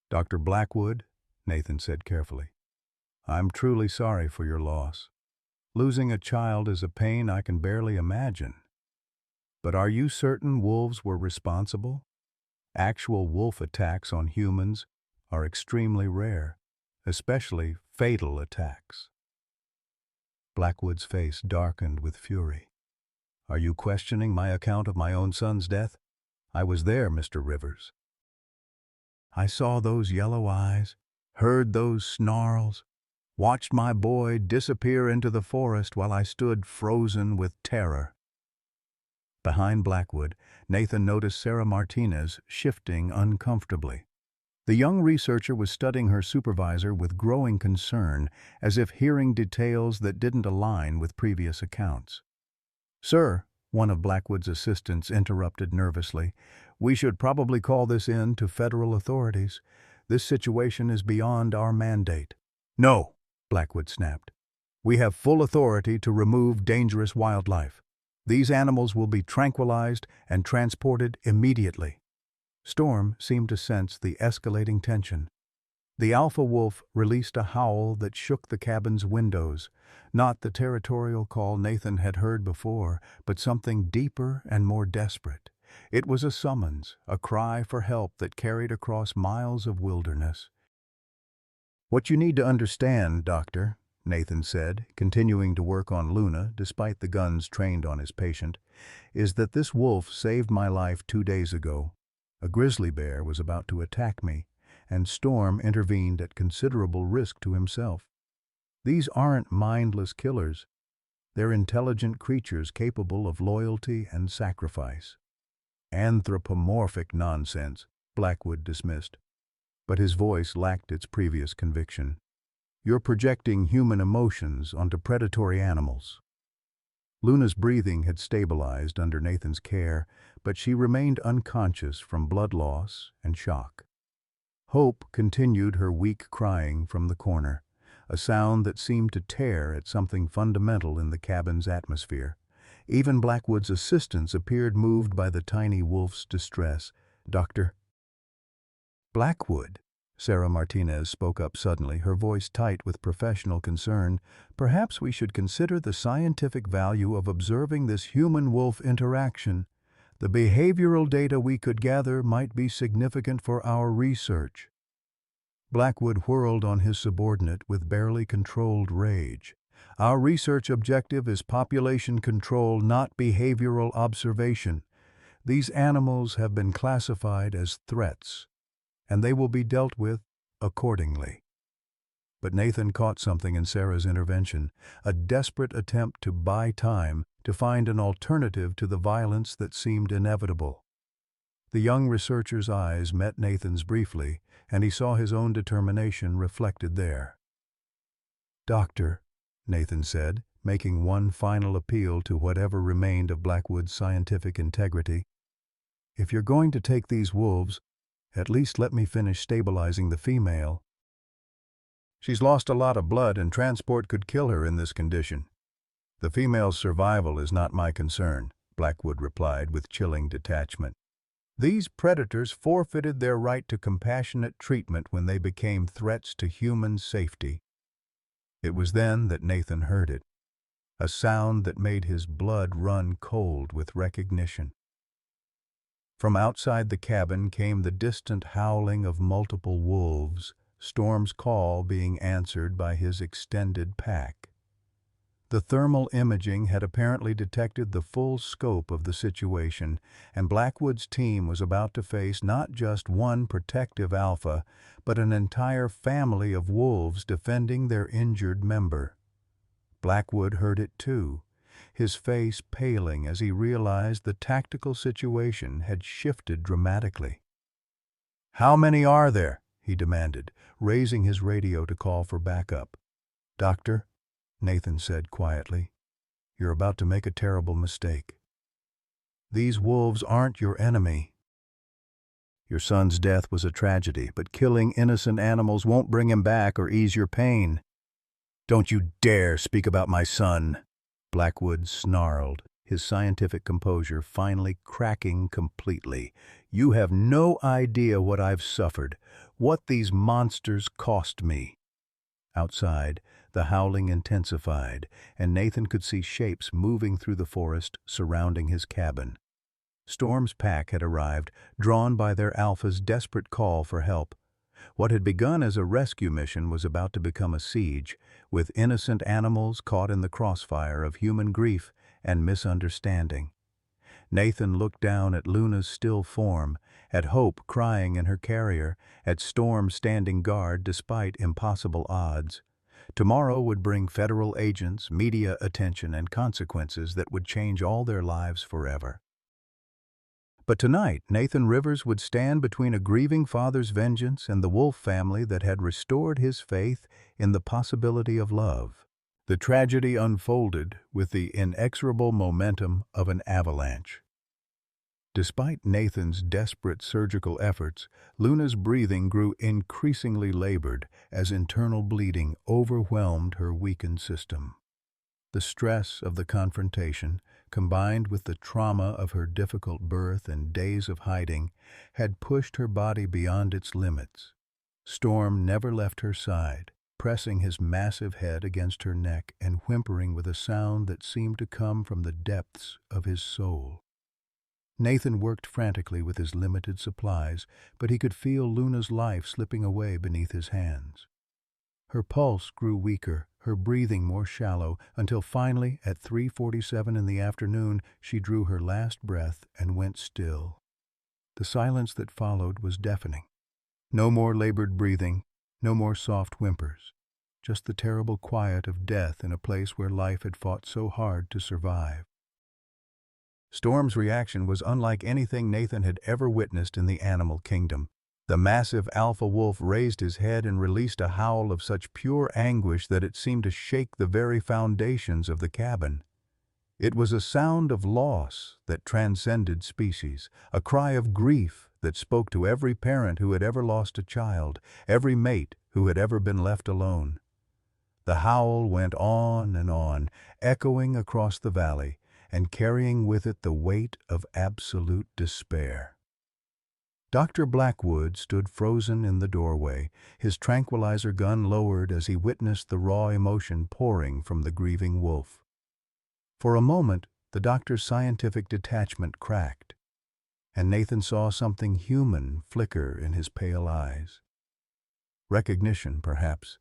"Dr. Blackwood," Nathan said carefully, "I'm truly sorry for your loss. Losing a child is a pain I can barely imagine. But are you certain wolves were responsible? Actual wolf attacks on humans are extremely rare, especially fatal attacks." Blackwood's face darkened with fury. "Are you questioning my account of my own son's death? I was there, Mr. Rivers. I saw those yellow eyes, heard those snarls, watched my boy disappear into the forest while I stood frozen with terror." Behind Blackwood, Nathan noticed Sarah Martinez shifting uncomfortably. The young researcher was studying her supervisor with growing concern, as if hearing details that didn't align with previous accounts. "Sir," one of Blackwood's assistants interrupted nervously, "we should probably call this in to federal authorities. This situation is beyond our mandate." "No," Blackwood snapped. "We have full authority to remove dangerous wildlife. These animals will be tranquilized and transported immediately." Storm seemed to sense the escalating tension. The alpha wolf released a howl that shook the cabin's windows, not the territorial call Nathan had heard before, but something deeper and more desperate. It was a summons, a cry for help that carried across miles of wilderness. "What you need to understand, Doctor," Nathan said, continuing to work on Luna despite the guns trained on his patient, "is that this wolf saved my life 2 days ago. A grizzly bear was about to attack me, and Storm intervened at considerable risk to himself. These aren't mindless killers. They're intelligent creatures capable of loyalty and sacrifice." "Anthropomorphic nonsense," Blackwood dismissed, but his voice lacked its previous conviction. "You're projecting human emotions onto predatory animals." Luna's breathing had stabilized under Nathan's care, but she remained unconscious from blood loss and shock. Hope continued her weak crying from the corner, a sound that seemed to tear at something fundamental in the cabin's atmosphere. Even Blackwood's assistants appeared moved by the tiny wolf's distress. "Doctor?" "Blackwood," Sarah Martinez spoke up suddenly, her voice tight with professional concern. "Perhaps we should consider the scientific value of observing this human-wolf interaction. The behavioral data we could gather might be significant for our research." Blackwood whirled on his subordinate with barely controlled rage. "Our research objective is population control, not behavioral observation. These animals have been classified as threats, and they will be dealt with accordingly." But Nathan caught something in Sarah's intervention, a desperate attempt to buy time, to find an alternative to the violence that seemed inevitable. The young researcher's eyes met Nathan's briefly, and he saw his own determination reflected there. "Doctor," Nathan said, making one final appeal to whatever remained of Blackwood's scientific integrity, "if you're going to take these wolves, at least let me finish stabilizing the female. She's lost a lot of blood and transport could kill her in this condition." "The female's survival is not my concern," Blackwood replied with chilling detachment. "These predators forfeited their right to compassionate treatment when they became threats to human safety." It was then that Nathan heard it, a sound that made his blood run cold with recognition. From outside the cabin came the distant howling of multiple wolves, Storm's call being answered by his extended pack. The thermal imaging had apparently detected the full scope of the situation, and Blackwood's team was about to face not just one protective alpha, but an entire family of wolves defending their injured member. Blackwood heard it too, his face paling as he realized the tactical situation had shifted dramatically. "How many are there?" he demanded, raising his radio to call for backup. "Doctor," Nathan said quietly, "you're about to make a terrible mistake. These wolves aren't your enemy. Your son's death was a tragedy, but killing innocent animals won't bring him back or ease your pain." "Don't you dare speak about my son," Blackwood snarled, his scientific composure finally cracking completely. "You have no idea what I've suffered, what these monsters cost me." Outside, the howling intensified, and Nathan could see shapes moving through the forest surrounding his cabin. Storm's pack had arrived, drawn by their alpha's desperate call for help. What had begun as a rescue mission was about to become a siege, with innocent animals caught in the crossfire of human grief and misunderstanding. Nathan looked down at Luna's still form, at Hope crying in her carrier, at Storm standing guard despite impossible odds. Tomorrow would bring federal agents, media attention, and consequences that would change all their lives forever. But tonight, Nathan Rivers would stand between a grieving father's vengeance and the wolf family that had restored his faith in the possibility of love. The tragedy unfolded with the inexorable momentum of an avalanche. Despite Nathan's desperate surgical efforts, Luna's breathing grew increasingly labored as internal bleeding overwhelmed her weakened system. The stress of the confrontation, combined with the trauma of her difficult birth and days of hiding, had pushed her body beyond its limits. Storm never left her side, pressing his massive head against her neck and whimpering with a sound that seemed to come from the depths of his soul. Nathan worked frantically with his limited supplies, but he could feel Luna's life slipping away beneath his hands. Her pulse grew weaker, her breathing more shallow, until finally, at 3:47 in the afternoon, she drew her last breath and went still. The silence that followed was deafening. No more labored breathing, no more soft whimpers, just the terrible quiet of death in a place where life had fought so hard to survive. Storm's reaction was unlike anything Nathan had ever witnessed in the animal kingdom. The massive alpha wolf raised his head and released a howl of such pure anguish that it seemed to shake the very foundations of the cabin. It was a sound of loss that transcended species, a cry of grief that spoke to every parent who had ever lost a child, every mate who had ever been left alone. The howl went on, echoing across the valley and carrying with it the weight of absolute despair. Dr. Blackwood stood frozen in the doorway, his tranquilizer gun lowered as he witnessed the raw emotion pouring from the grieving wolf. For a moment, the doctor's scientific detachment cracked, and Nathan saw something human flicker in his pale eyes. Recognition, perhaps,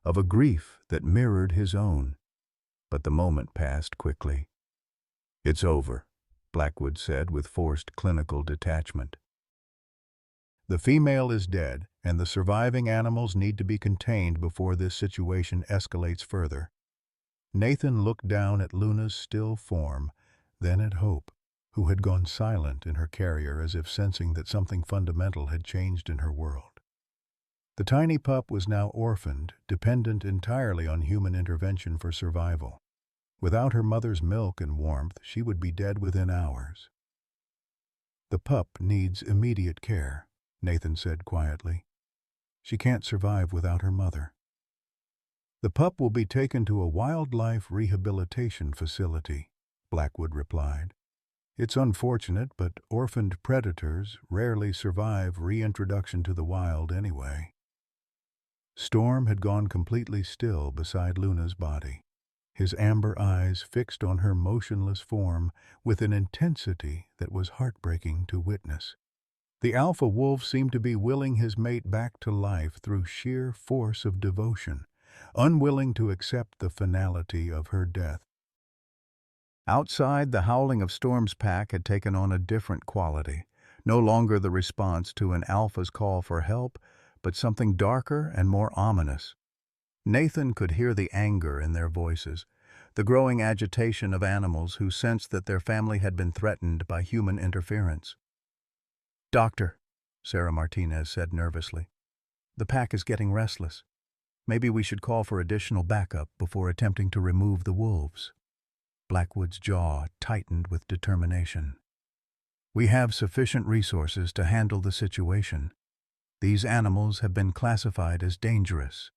of a grief that mirrored his own. But the moment passed quickly. "It's over," Blackwood said with forced clinical detachment. "The female is dead, and the surviving animals need to be contained before this situation escalates further." Nathan looked down at Luna's still form, then at Hope, who had gone silent in her carrier as if sensing that something fundamental had changed in her world. The tiny pup was now orphaned, dependent entirely on human intervention for survival. Without her mother's milk and warmth, she would be dead within hours. "The pup needs immediate care," Nathan said quietly. "She can't survive without her mother." "The pup will be taken to a wildlife rehabilitation facility," Blackwood replied. "It's unfortunate, but orphaned predators rarely survive reintroduction to the wild anyway." Storm had gone completely still beside Luna's body, his amber eyes fixed on her motionless form with an intensity that was heartbreaking to witness. The alpha wolf seemed to be willing his mate back to life through sheer force of devotion, unwilling to accept the finality of her death. Outside, the howling of Storm's pack had taken on a different quality, no longer the response to an alpha's call for help, but something darker and more ominous. Nathan could hear the anger in their voices, the growing agitation of animals who sensed that their family had been threatened by human interference. "Doctor," Sarah Martinez said nervously, "the pack is getting restless. Maybe we should call for additional backup before attempting to remove the wolves." Blackwood's jaw tightened with determination. "We have sufficient resources to handle the situation. These animals have been classified as dangerous,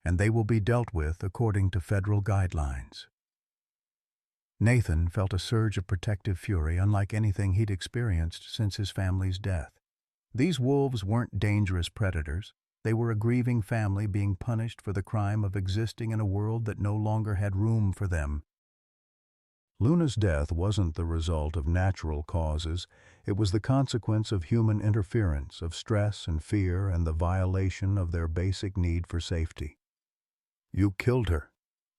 and they will be dealt with according to federal guidelines." Nathan felt a surge of protective fury unlike anything he'd experienced since his family's death. These wolves weren't dangerous predators. They were a grieving family being punished for the crime of existing in a world that no longer had room for them. Luna's death wasn't the result of natural causes. It was the consequence of human interference, of stress and fear, and the violation of their basic need for safety. "You killed her,"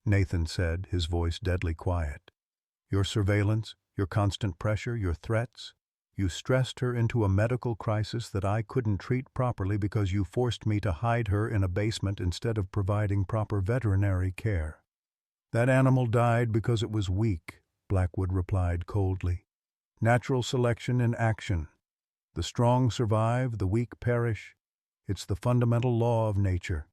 Nathan said, his voice deadly quiet. "Your surveillance, your constant pressure, your threats, you stressed her into a medical crisis that I couldn't treat properly because you forced me to hide her in a basement instead of providing proper veterinary care. That animal died because it was weak," Blackwood replied coldly. "Natural selection in action. The strong survive, the weak perish. It's the fundamental law of nature."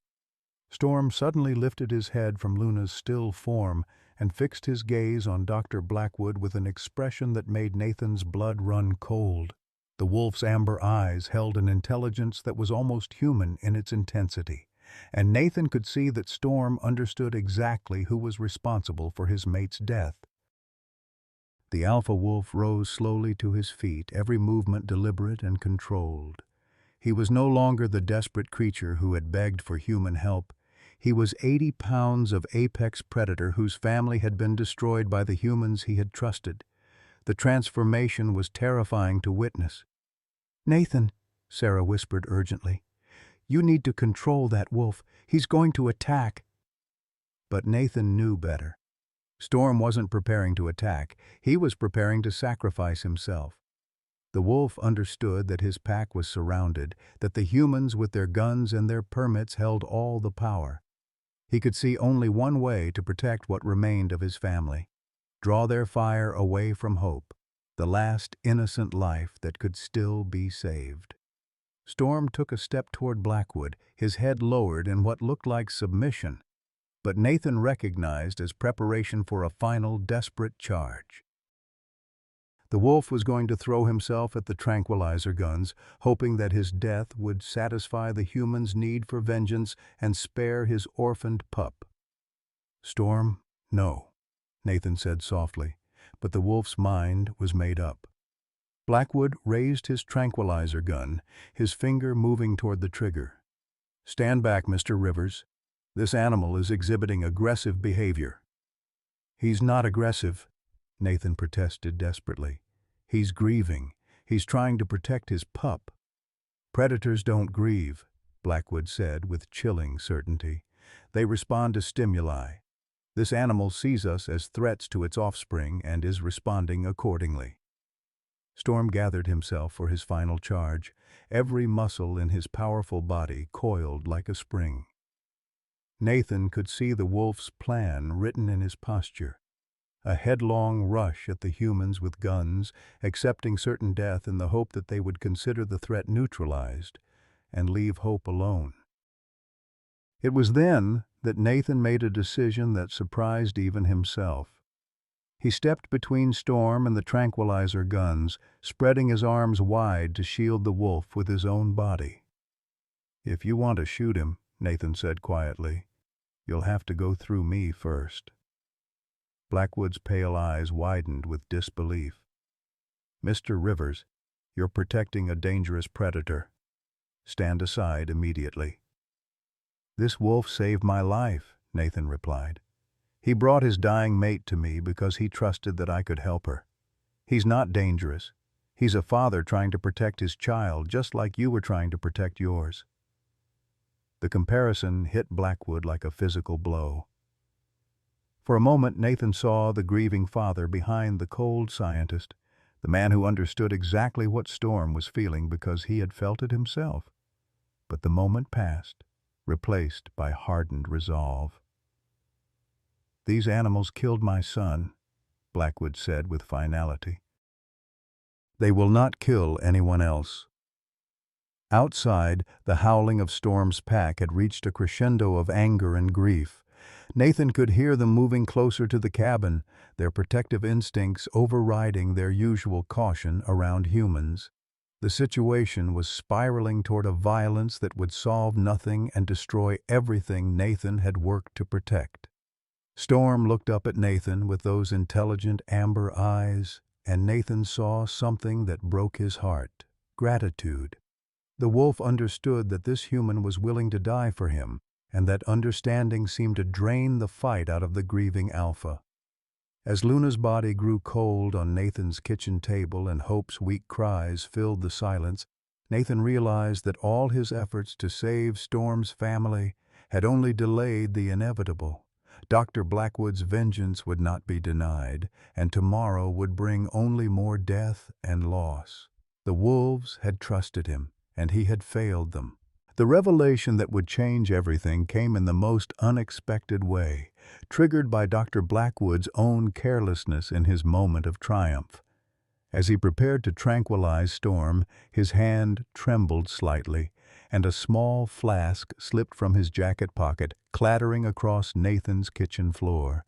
Storm suddenly lifted his head from Luna's still form and fixed his gaze on Dr. Blackwood with an expression that made Nathan's blood run cold. The wolf's amber eyes held an intelligence that was almost human in its intensity, and Nathan could see that Storm understood exactly who was responsible for his mate's death. The alpha wolf rose slowly to his feet, every movement deliberate and controlled. He was no longer the desperate creature who had begged for human help. He was 80 pounds of apex predator whose family had been destroyed by the humans he had trusted. The transformation was terrifying to witness. "Nathan," Sarah whispered urgently, "you need to control that wolf. He's going to attack." But Nathan knew better. Storm wasn't preparing to attack. He was preparing to sacrifice himself. The wolf understood that his pack was surrounded, that the humans with their guns and their permits held all the power. He could see only one way to protect what remained of his family: draw their fire away from Hope, the last innocent life that could still be saved. Storm took a step toward Blackwood, his head lowered in what looked like submission. but Nathan recognized as preparation for a final desperate charge. The wolf was going to throw himself at the tranquilizer guns, hoping that his death would satisfy the human's need for vengeance and spare his orphaned pup. "Storm, no," Nathan said softly, but the wolf's mind was made up. Blackwood raised his tranquilizer gun, his finger moving toward the trigger. "Stand back, Mr. Rivers. This animal is exhibiting aggressive behavior." "He's not aggressive," Nathan protested desperately. "He's grieving. He's trying to protect his pup." "Predators don't grieve," Blackwood said with chilling certainty. "They respond to stimuli. This animal sees us as threats to its offspring and is responding accordingly." Storm gathered himself for his final charge, every muscle in his powerful body coiled like a spring. Nathan could see the wolf's plan written in his posture. A headlong rush at the humans with guns, accepting certain death in the hope that they would consider the threat neutralized and leave hope alone. It was then that Nathan made a decision that surprised even himself. He stepped between Storm and the tranquilizer guns, spreading his arms wide to shield the wolf with his own body. "If you want to shoot him," Nathan said quietly, "you'll have to go through me first." Blackwood's pale eyes widened with disbelief. "Mr. Rivers, you're protecting a dangerous predator. Stand aside immediately." "This wolf saved my life," Nathan replied. "He brought his dying mate to me because he trusted that I could help her. He's not dangerous. He's a father trying to protect his child, just like you were trying to protect yours." The comparison hit Blackwood like a physical blow. For a moment, Nathan saw the grieving father behind the cold scientist, the man who understood exactly what Storm was feeling because he had felt it himself. But the moment passed, replaced by hardened resolve. "These animals killed my son," Blackwood said with finality. "They will not kill anyone else." Outside, the howling of Storm's pack had reached a crescendo of anger and grief. Nathan could hear them moving closer to the cabin, their protective instincts overriding their usual caution around humans. The situation was spiraling toward a violence that would solve nothing and destroy everything Nathan had worked to protect. Storm looked up at Nathan with those intelligent amber eyes, and Nathan saw something that broke his heart: gratitude. The wolf understood that this human was willing to die for him, and that understanding seemed to drain the fight out of the grieving alpha. As Luna's body grew cold on Nathan's kitchen table and Hope's weak cries filled the silence, Nathan realized that all his efforts to save Storm's family had only delayed the inevitable. Dr. Blackwood's vengeance would not be denied, and tomorrow would bring only more death and loss. The wolves had trusted him, and he had failed them. The revelation that would change everything came in the most unexpected way, triggered by Dr. Blackwood's own carelessness in his moment of triumph. As he prepared to tranquilize Storm, his hand trembled slightly, and a small flask slipped from his jacket pocket, clattering across Nathan's kitchen floor.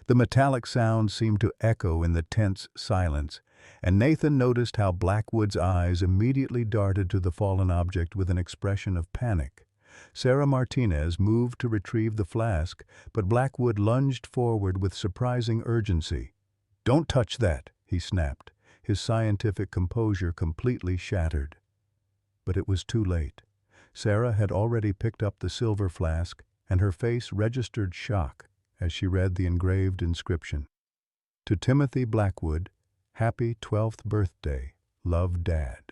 The metallic sound seemed to echo in the tense silence, and Nathan noticed how Blackwood's eyes immediately darted to the fallen object with an expression of panic. Sarah Martinez moved to retrieve the flask, but Blackwood lunged forward with surprising urgency. "Don't touch that," he snapped, his scientific composure completely shattered. But it was too late. Sarah had already picked up the silver flask, and her face registered shock as she read the engraved inscription. "To Timothy Blackwood, happy 12th birthday, love Dad."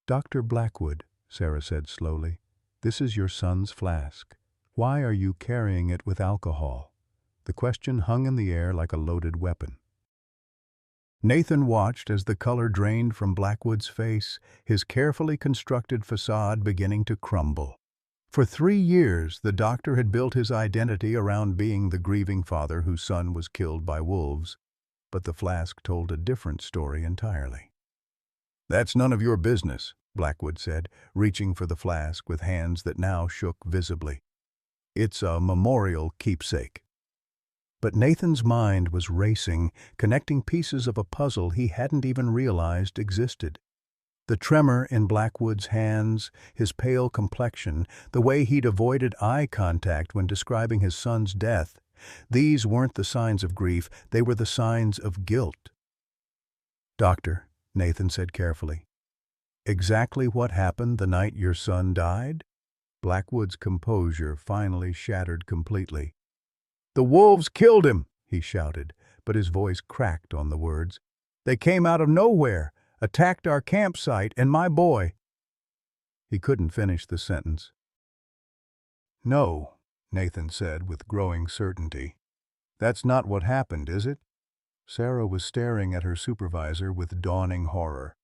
"Dr. Blackwood," Sarah said slowly, "this is your son's flask. Why are you carrying it with alcohol?" The question hung in the air like a loaded weapon. Nathan watched as the color drained from Blackwood's face, his carefully constructed facade beginning to crumble. For 3 years, the doctor had built his identity around being the grieving father whose son was killed by wolves. But the flask told a different story entirely. "That's none of your business," Blackwood said, reaching for the flask with hands that now shook visibly. It's a memorial keepsake. But Nathan's mind was racing, connecting pieces of a puzzle he hadn't even realized existed. The tremor in Blackwood's hands, his pale complexion, the way he'd avoided eye contact when describing his son's death, these weren't the signs of grief, they were the signs of guilt. "Doctor," Nathan said carefully, "exactly what happened the night your son died?" Blackwood's composure finally shattered completely. "The wolves killed him," he shouted, but his voice cracked on the words. "They came out of nowhere, attacked our campsite and my boy." He couldn't finish the sentence. "No," Nathan said with growing certainty. "That's not what happened, is it?" Sarah was staring at her supervisor with dawning horror.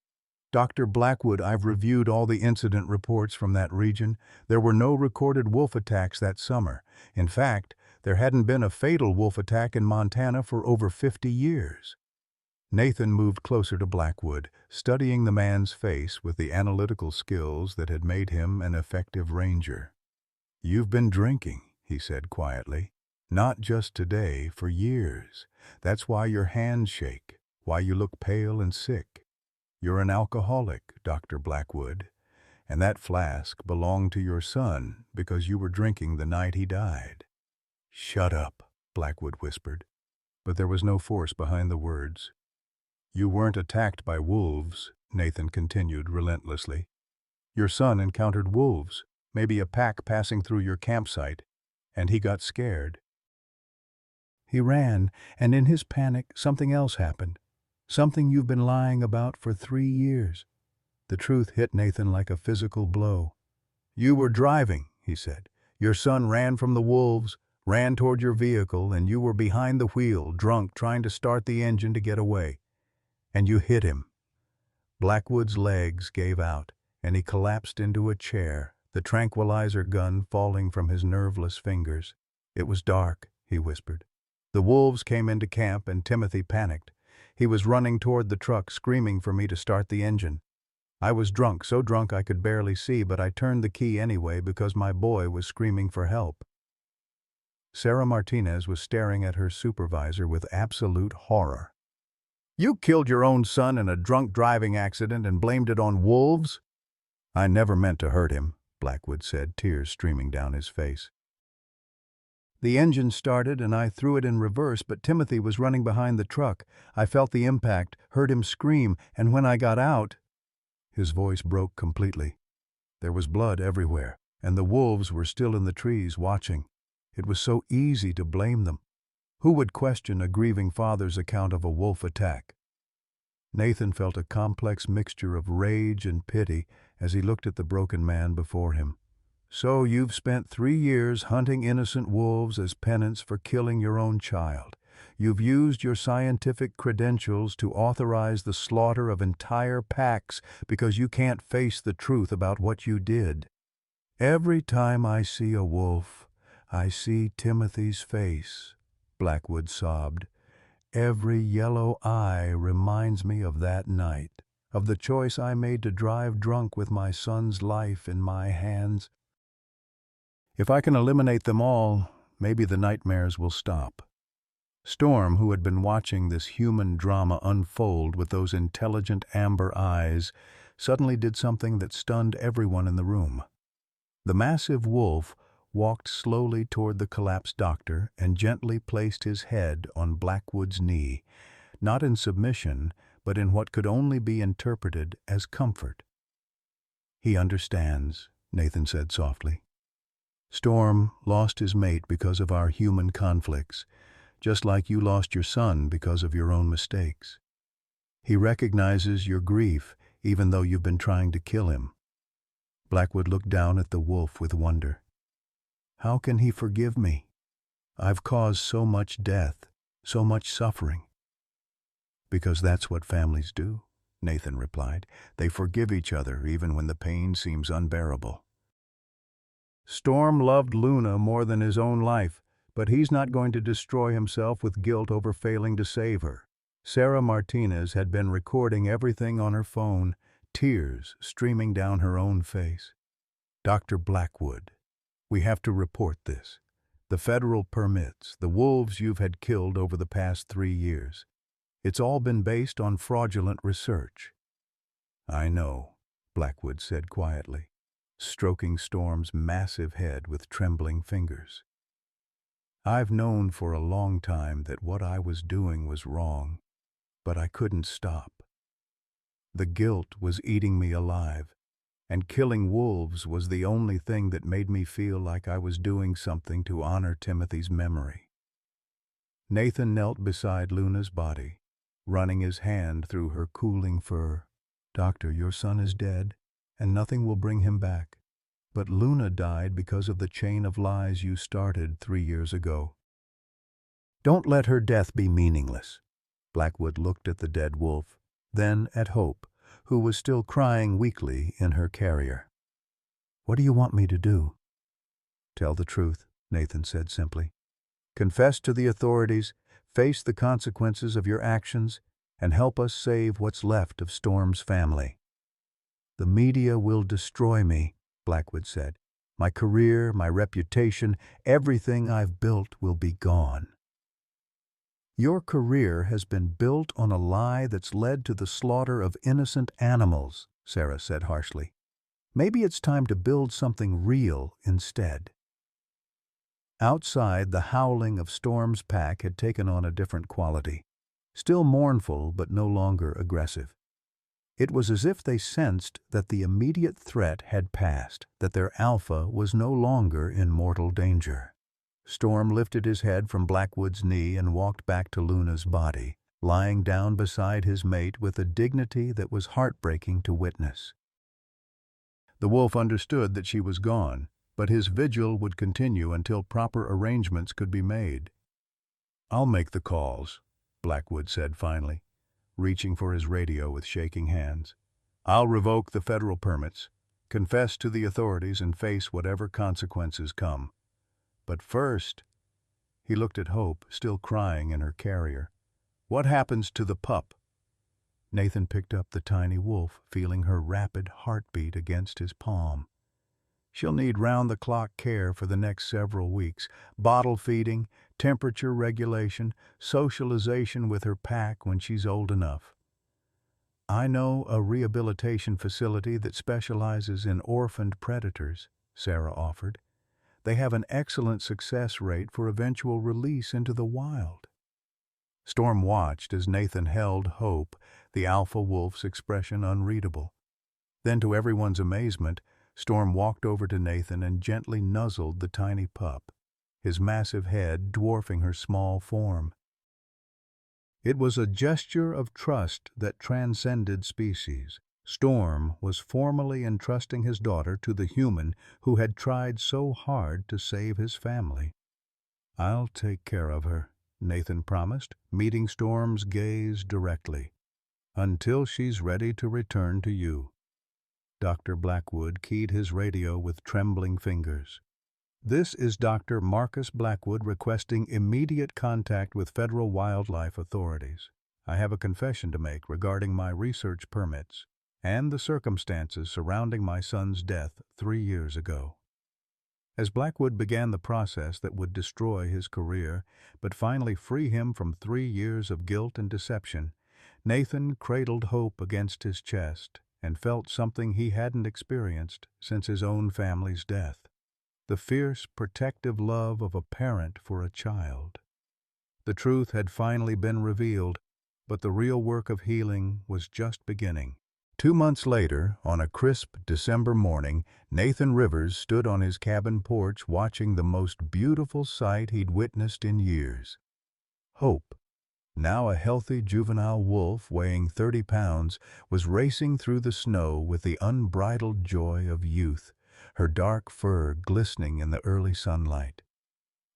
"Dr. Blackwood, I've reviewed all the incident reports from that region. There were no recorded wolf attacks that summer. In fact, there hadn't been a fatal wolf attack in Montana for over 50 years. Nathan moved closer to Blackwood, studying the man's face with the analytical skills that had made him an effective ranger. "You've been drinking," he said quietly. "Not just today, for years. That's why your hands shake, why you look pale and sick. You're an alcoholic, Dr. Blackwood, and that flask belonged to your son because you were drinking the night he died." "Shut up," Blackwood whispered, but there was no force behind the words. "You weren't attacked by wolves," Nathan continued relentlessly. "Your son encountered wolves, maybe a pack passing through your campsite, and he got scared. He ran, and in his panic, something else happened. Something you've been lying about for 3 years." The truth hit Nathan like a physical blow. "You were driving," he said. "Your son ran from the wolves, ran toward your vehicle, and you were behind the wheel, drunk, trying to start the engine to get away. And you hit him." Blackwood's legs gave out, and he collapsed into a chair, the tranquilizer gun falling from his nerveless fingers. "It was dark," he whispered. "The wolves came into camp and Timothy panicked. He was running toward the truck, screaming for me to start the engine. I was drunk, so drunk I could barely see, but I turned the key anyway because my boy was screaming for help." Sarah Martinez was staring at her supervisor with absolute horror. "You killed your own son in a drunk driving accident and blamed it on wolves?" "I never meant to hurt him," Blackwood said, tears streaming down his face. "The engine started and I threw it in reverse, but Timothy was running behind the truck. I felt the impact, heard him scream, and when I got out—" His voice broke completely. There was blood everywhere, and the wolves were still in the trees watching. It was so easy to blame them. Who would question a grieving father's account of a wolf attack? Nathan felt a complex mixture of rage and pity as he looked at the broken man before him. "So you've spent 3 years hunting innocent wolves as penance for killing your own child. You've used your scientific credentials to authorize the slaughter of entire packs because you can't face the truth about what you did. Every time I see a wolf, I see Timothy's face," Blackwood sobbed. "Every yellow eye reminds me of that night, of the choice I made to drive drunk with my son's life in my hands. If I can eliminate them all, maybe the nightmares will stop." Storm, who had been watching this human drama unfold with those intelligent amber eyes, suddenly did something that stunned everyone in the room. The massive wolf walked slowly toward the collapsed doctor and gently placed his head on Blackwood's knee, not in submission, but in what could only be interpreted as comfort. "He understands," Nathan said softly. "Storm lost his mate because of our human conflicts, just like you lost your son because of your own mistakes. He recognizes your grief even though you've been trying to kill him." Blackwood looked down at the wolf with wonder. "How can he forgive me? I've caused so much death, so much suffering." "Because that's what families do," Nathan replied. "They forgive each other even when the pain seems unbearable." "Storm loved Luna more than his own life, but he's not going to destroy himself with guilt over failing to save her." Sarah Martinez had been recording everything on her phone, tears streaming down her own face. "Dr. Blackwood, we have to report this. The federal permits, the wolves you've had killed over the past 3 years. It's all been based on fraudulent research." "I know," Blackwood said quietly, stroking Storm's massive head with trembling fingers. "I've known for a long time that what I was doing was wrong, but I couldn't stop. The guilt was eating me alive, and killing wolves was the only thing that made me feel like I was doing something to honor Timothy's memory." Nathan knelt beside Luna's body, running his hand through her cooling fur. "Doctor, your son is dead, and nothing will bring him back. But Luna died because of the chain of lies you started 3 years ago. Don't let her death be meaningless." Blackwood looked at the dead wolf, then at Hope, who was still crying weakly in her carrier. "What do you want me to do?" "Tell the truth," Nathan said simply. "Confess to the authorities, face the consequences of your actions, and help us save what's left of Storm's family." "The media will destroy me," Blackwood said. "My career, my reputation, everything I've built will be gone." "Your career has been built on a lie that's led to the slaughter of innocent animals," Sarah said harshly. "Maybe it's time to build something real instead." Outside, the howling of Storm's pack had taken on a different quality, still mournful but no longer aggressive. It was as if they sensed that the immediate threat had passed, that their alpha was no longer in mortal danger. Storm lifted his head from Blackwood's knee and walked back to Luna's body, lying down beside his mate with a dignity that was heartbreaking to witness. The wolf understood that she was gone, but his vigil would continue until proper arrangements could be made. "I'll make the calls," Blackwood said finally, reaching for his radio with shaking hands. "I'll revoke the federal permits, confess to the authorities, and face whatever consequences come. But first," he looked at Hope, still crying in her carrier, "what happens to the pup?" Nathan picked up the tiny wolf, feeling her rapid heartbeat against his palm. "She'll need round-the-clock care for the next several weeks, bottle feeding, temperature regulation, socialization with her pack when she's old enough. I know a rehabilitation facility that specializes in orphaned predators," Sarah offered. "They have an excellent success rate for eventual release into the wild." Storm watched as Nathan held Hope, the alpha wolf's expression unreadable. Then, to everyone's amazement, Storm walked over to Nathan and gently nuzzled the tiny pup, his massive head dwarfing her small form. It was a gesture of trust that transcended species. Storm was formally entrusting his daughter to the human who had tried so hard to save his family. "I'll take care of her," Nathan promised, meeting Storm's gaze directly, "until she's ready to return to you." Dr. Blackwood keyed his radio with trembling fingers. "This is Dr. Marcus Blackwood requesting immediate contact with federal wildlife authorities. I have a confession to make regarding my research permits and the circumstances surrounding my son's death 3 years ago." As Blackwood began the process that would destroy his career, but finally free him from 3 years of guilt and deception, Nathan cradled Hope against his chest and felt something he hadn't experienced since his own family's death: the fierce, protective love of a parent for a child. The truth had finally been revealed, but the real work of healing was just beginning. 2 months later, on a crisp December morning, Nathan Rivers stood on his cabin porch watching the most beautiful sight he'd witnessed in years. Hope, now a healthy juvenile wolf weighing 30 pounds, was racing through the snow with the unbridled joy of youth, her dark fur glistening in the early sunlight.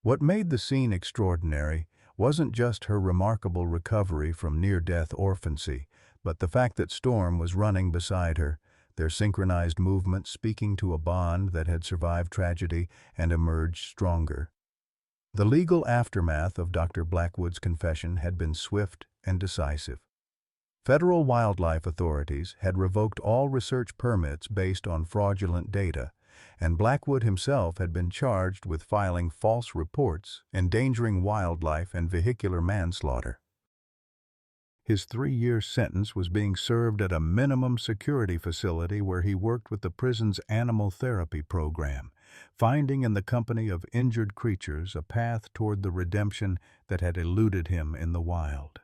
What made the scene extraordinary wasn't just her remarkable recovery from near-death orphancy, but the fact that Storm was running beside her, their synchronized movements speaking to a bond that had survived tragedy and emerged stronger. The legal aftermath of Dr. Blackwood's confession had been swift and decisive. Federal wildlife authorities had revoked all research permits based on fraudulent data, and Blackwood himself had been charged with filing false reports, endangering wildlife, and vehicular manslaughter. His 3-year sentence was being served at a minimum security facility where he worked with the prison's animal therapy program, finding in the company of injured creatures a path toward the redemption that had eluded him in the wild.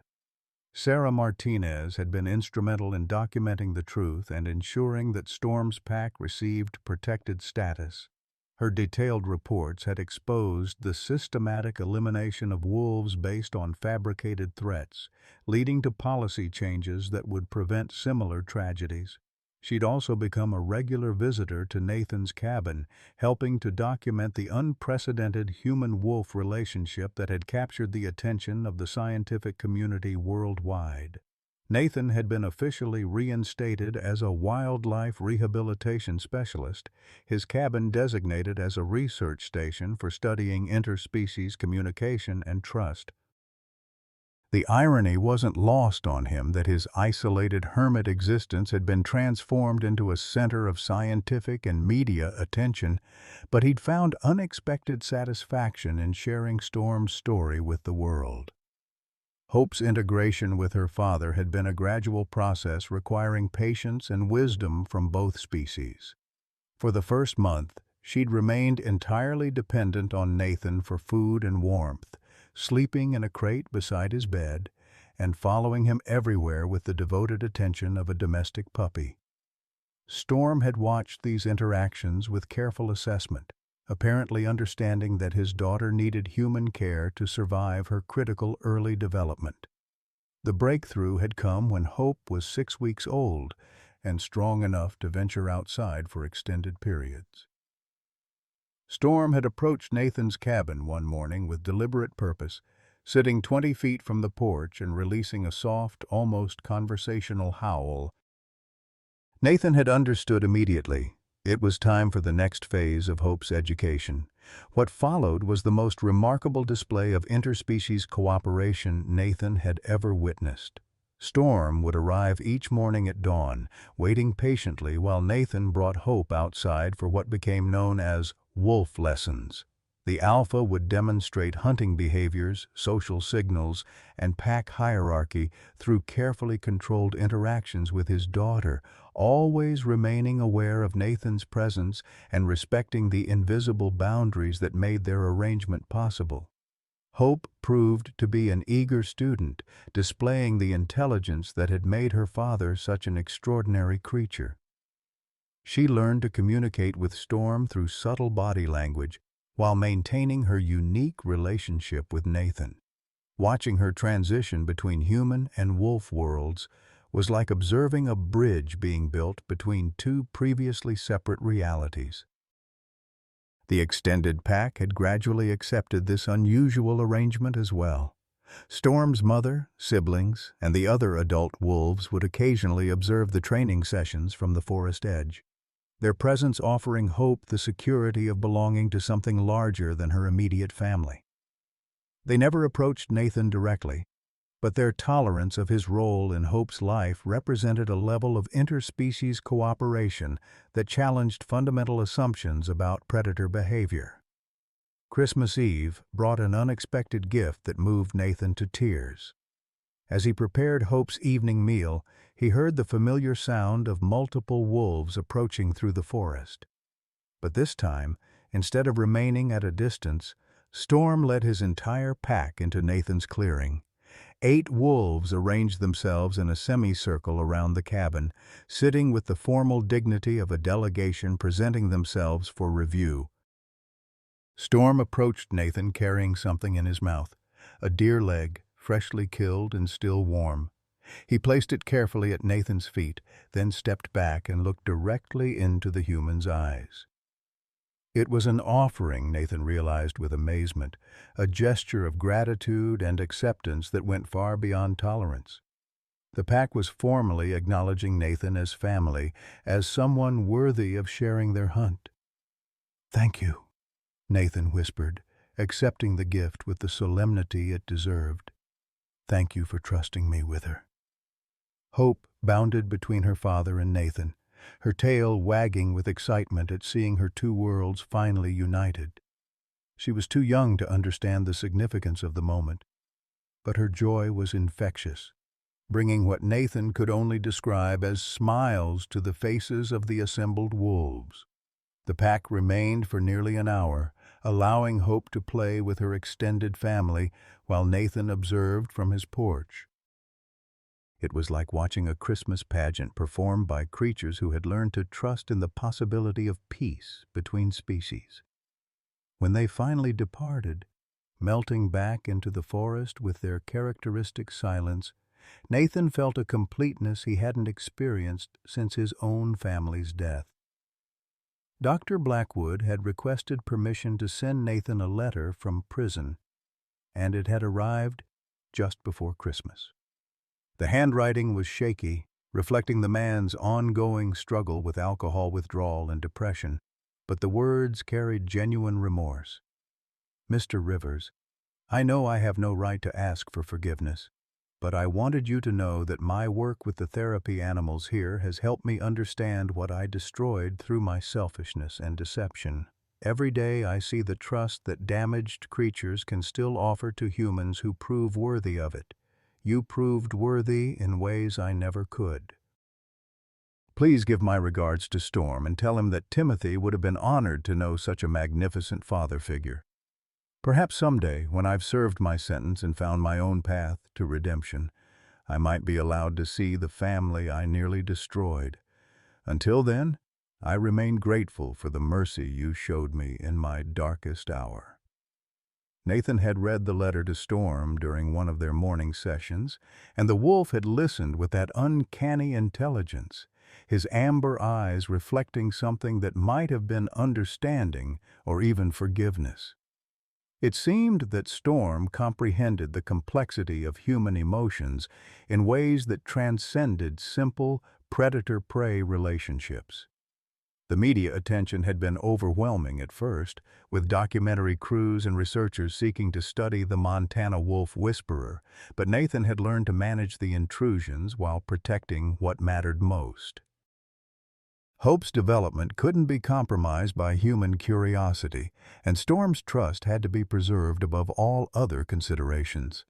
Sarah Martinez had been instrumental in documenting the truth and ensuring that Storm's pack received protected status. Her detailed reports had exposed the systematic elimination of wolves based on fabricated threats, leading to policy changes that would prevent similar tragedies. She'd also become a regular visitor to Nathan's cabin, helping to document the unprecedented human-wolf relationship that had captured the attention of the scientific community worldwide. Nathan had been officially reinstated as a wildlife rehabilitation specialist, his cabin designated as a research station for studying interspecies communication and trust. The irony wasn't lost on him that his isolated hermit existence had been transformed into a center of scientific and media attention, but he'd found unexpected satisfaction in sharing Storm's story with the world. Hope's integration with her father had been a gradual process requiring patience and wisdom from both species. For the first month, she'd remained entirely dependent on Nathan for food and warmth, sleeping in a crate beside his bed and following him everywhere with the devoted attention of a domestic puppy. Storm had watched these interactions with careful assessment, apparently understanding that his daughter needed human care to survive her critical early development. The breakthrough had come when Hope was 6 weeks old and strong enough to venture outside for extended periods. Storm had approached Nathan's cabin one morning with deliberate purpose, sitting 20 feet from the porch and releasing a soft, almost conversational howl. Nathan had understood immediately. It was time for the next phase of Hope's education. What followed was the most remarkable display of interspecies cooperation Nathan had ever witnessed. Storm would arrive each morning at dawn, waiting patiently while Nathan brought Hope outside for what became known as wolf lessons. The alpha would demonstrate hunting behaviors, social signals, and pack hierarchy through carefully controlled interactions with his daughter, always remaining aware of Nathan's presence and respecting the invisible boundaries that made their arrangement possible. Hope proved to be an eager student, displaying the intelligence that had made her father such an extraordinary creature. She learned to communicate with Storm through subtle body language, while maintaining her unique relationship with Nathan. Watching her transition between human and wolf worlds was like observing a bridge being built between two previously separate realities. The extended pack had gradually accepted this unusual arrangement as well. Storm's mother, siblings, and the other adult wolves would occasionally observe the training sessions from the forest edge, their presence offering Hope the security of belonging to something larger than her immediate family. They never approached Nathan directly, but their tolerance of his role in Hope's life represented a level of interspecies cooperation that challenged fundamental assumptions about predator behavior. Christmas Eve brought an unexpected gift that moved Nathan to tears. As he prepared Hope's evening meal, he heard the familiar sound of multiple wolves approaching through the forest. But this time, instead of remaining at a distance, Storm led his entire pack into Nathan's clearing. 8 wolves arranged themselves in a semicircle around the cabin, sitting with the formal dignity of a delegation presenting themselves for review. Storm approached Nathan carrying something in his mouth, a deer leg, freshly killed and still warm. He placed it carefully at Nathan's feet, then stepped back and looked directly into the human's eyes. It was an offering, Nathan realized with amazement, a gesture of gratitude and acceptance that went far beyond tolerance. The pack was formally acknowledging Nathan as family, as someone worthy of sharing their hunt. "Thank you," Nathan whispered, accepting the gift with the solemnity it deserved. "Thank you for trusting me with her." Hope bounded between her father and Nathan, her tail wagging with excitement at seeing her two worlds finally united. She was too young to understand the significance of the moment, but her joy was infectious, bringing what Nathan could only describe as smiles to the faces of the assembled wolves. The pack remained for nearly an hour, allowing Hope to play with her extended family while Nathan observed from his porch. It was like watching a Christmas pageant performed by creatures who had learned to trust in the possibility of peace between species. When they finally departed, melting back into the forest with their characteristic silence, Nathan felt a completeness he hadn't experienced since his own family's death. Dr. Blackwood had requested permission to send Nathan a letter from prison, and it had arrived just before Christmas. The handwriting was shaky, reflecting the man's ongoing struggle with alcohol withdrawal and depression, but the words carried genuine remorse. Mr. Rivers, I know I have no right to ask for forgiveness, but I wanted you to know that my work with the therapy animals here has helped me understand what I destroyed through my selfishness and deception. Every day I see the trust that damaged creatures can still offer to humans who prove worthy of it. You proved worthy in ways I never could. Please give my regards to Storm and tell him that Timothy would have been honored to know such a magnificent father figure. Perhaps someday, when I've served my sentence and found my own path to redemption, I might be allowed to see the family I nearly destroyed. Until then, I remain grateful for the mercy you showed me in my darkest hour. Nathan had read the letter to Storm during one of their morning sessions, and the wolf had listened with that uncanny intelligence, his amber eyes reflecting something that might have been understanding or even forgiveness. It seemed that Storm comprehended the complexity of human emotions in ways that transcended simple predator-prey relationships. The media attention had been overwhelming at first, with documentary crews and researchers seeking to study the Montana wolf whisperer, but Nathan had learned to manage the intrusions while protecting what mattered most. Hope's development couldn't be compromised by human curiosity, and Storm's trust had to be preserved above all other considerations.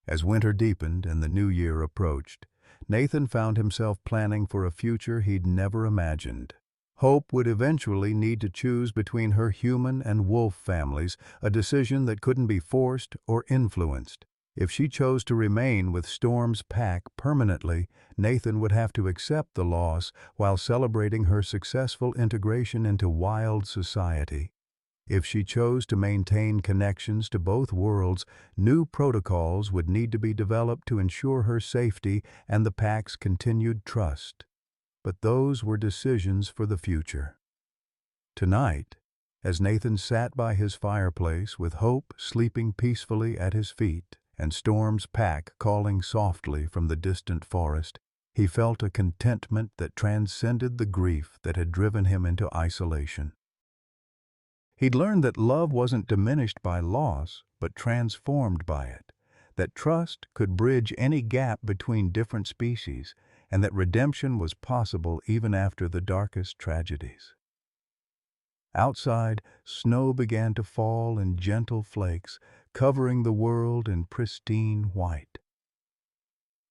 As winter deepened and the new year approached, Nathan found himself planning for a future he'd never imagined. Hope would eventually need to choose between her human and wolf families, a decision that couldn't be forced or influenced. If she chose to remain with Storm's pack permanently, Nathan would have to accept the loss while celebrating her successful integration into wild society. If she chose to maintain connections to both worlds, new protocols would need to be developed to ensure her safety and the pack's continued trust. But those were decisions for the future. Tonight, as Nathan sat by his fireplace with Hope sleeping peacefully at his feet and Storm's pack calling softly from the distant forest, he felt a contentment that transcended the grief that had driven him into isolation. He'd learned that love wasn't diminished by loss, but transformed by it, that trust could bridge any gap between different species, and that redemption was possible even after the darkest tragedies. Outside, snow began to fall in gentle flakes, covering the world in pristine white.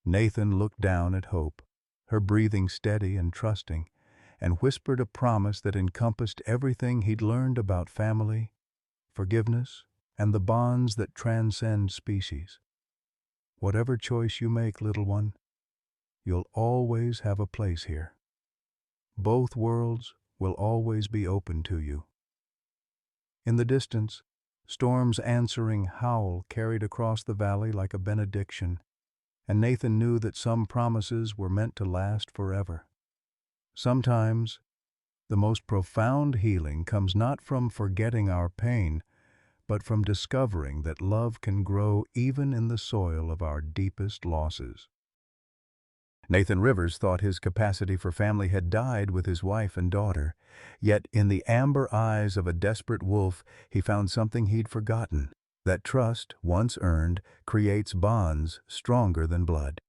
Nathan looked down at Hope, her breathing steady and trusting, and whispered a promise that encompassed everything he'd learned about family, forgiveness, and the bonds that transcend species. Whatever choice you make, little one, you'll always have a place here. Both worlds will always be open to you. In the distance, Storm's answering howl carried across the valley like a benediction, and Nathan knew that some promises were meant to last forever. Sometimes, the most profound healing comes not from forgetting our pain, but from discovering that love can grow even in the soil of our deepest losses. Nathan Rivers thought his capacity for family had died with his wife and daughter, yet in the amber eyes of a desperate wolf he found something he'd forgotten, that trust, once earned, creates bonds stronger than blood.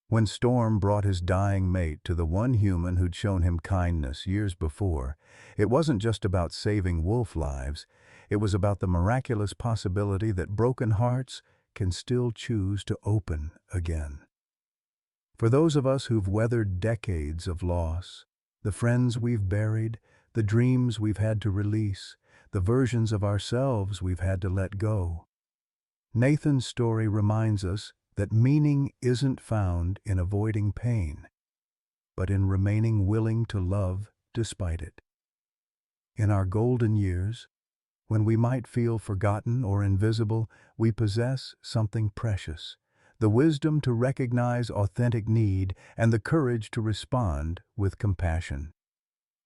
When Storm brought his dying mate to the one human who'd shown him kindness years before, it wasn't just about saving wolf lives, it was about the miraculous possibility that broken hearts can still choose to open again. For those of us who've weathered decades of loss, the friends we've buried, the dreams we've had to release, the versions of ourselves we've had to let go, Nathan's story reminds us that meaning isn't found in avoiding pain, but in remaining willing to love despite it. In our golden years, when we might feel forgotten or invisible, we possess something precious, the wisdom to recognize authentic need and the courage to respond with compassion.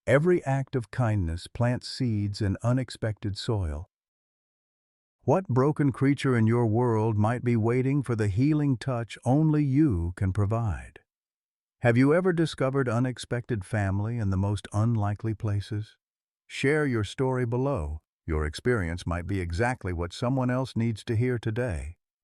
Every act of kindness plants seeds in unexpected soil. What broken creature in your world might be waiting for the healing touch only you can provide? Have you ever discovered unexpected family in the most unlikely places? Share your story below. Your experience might be exactly what someone else needs to hear today.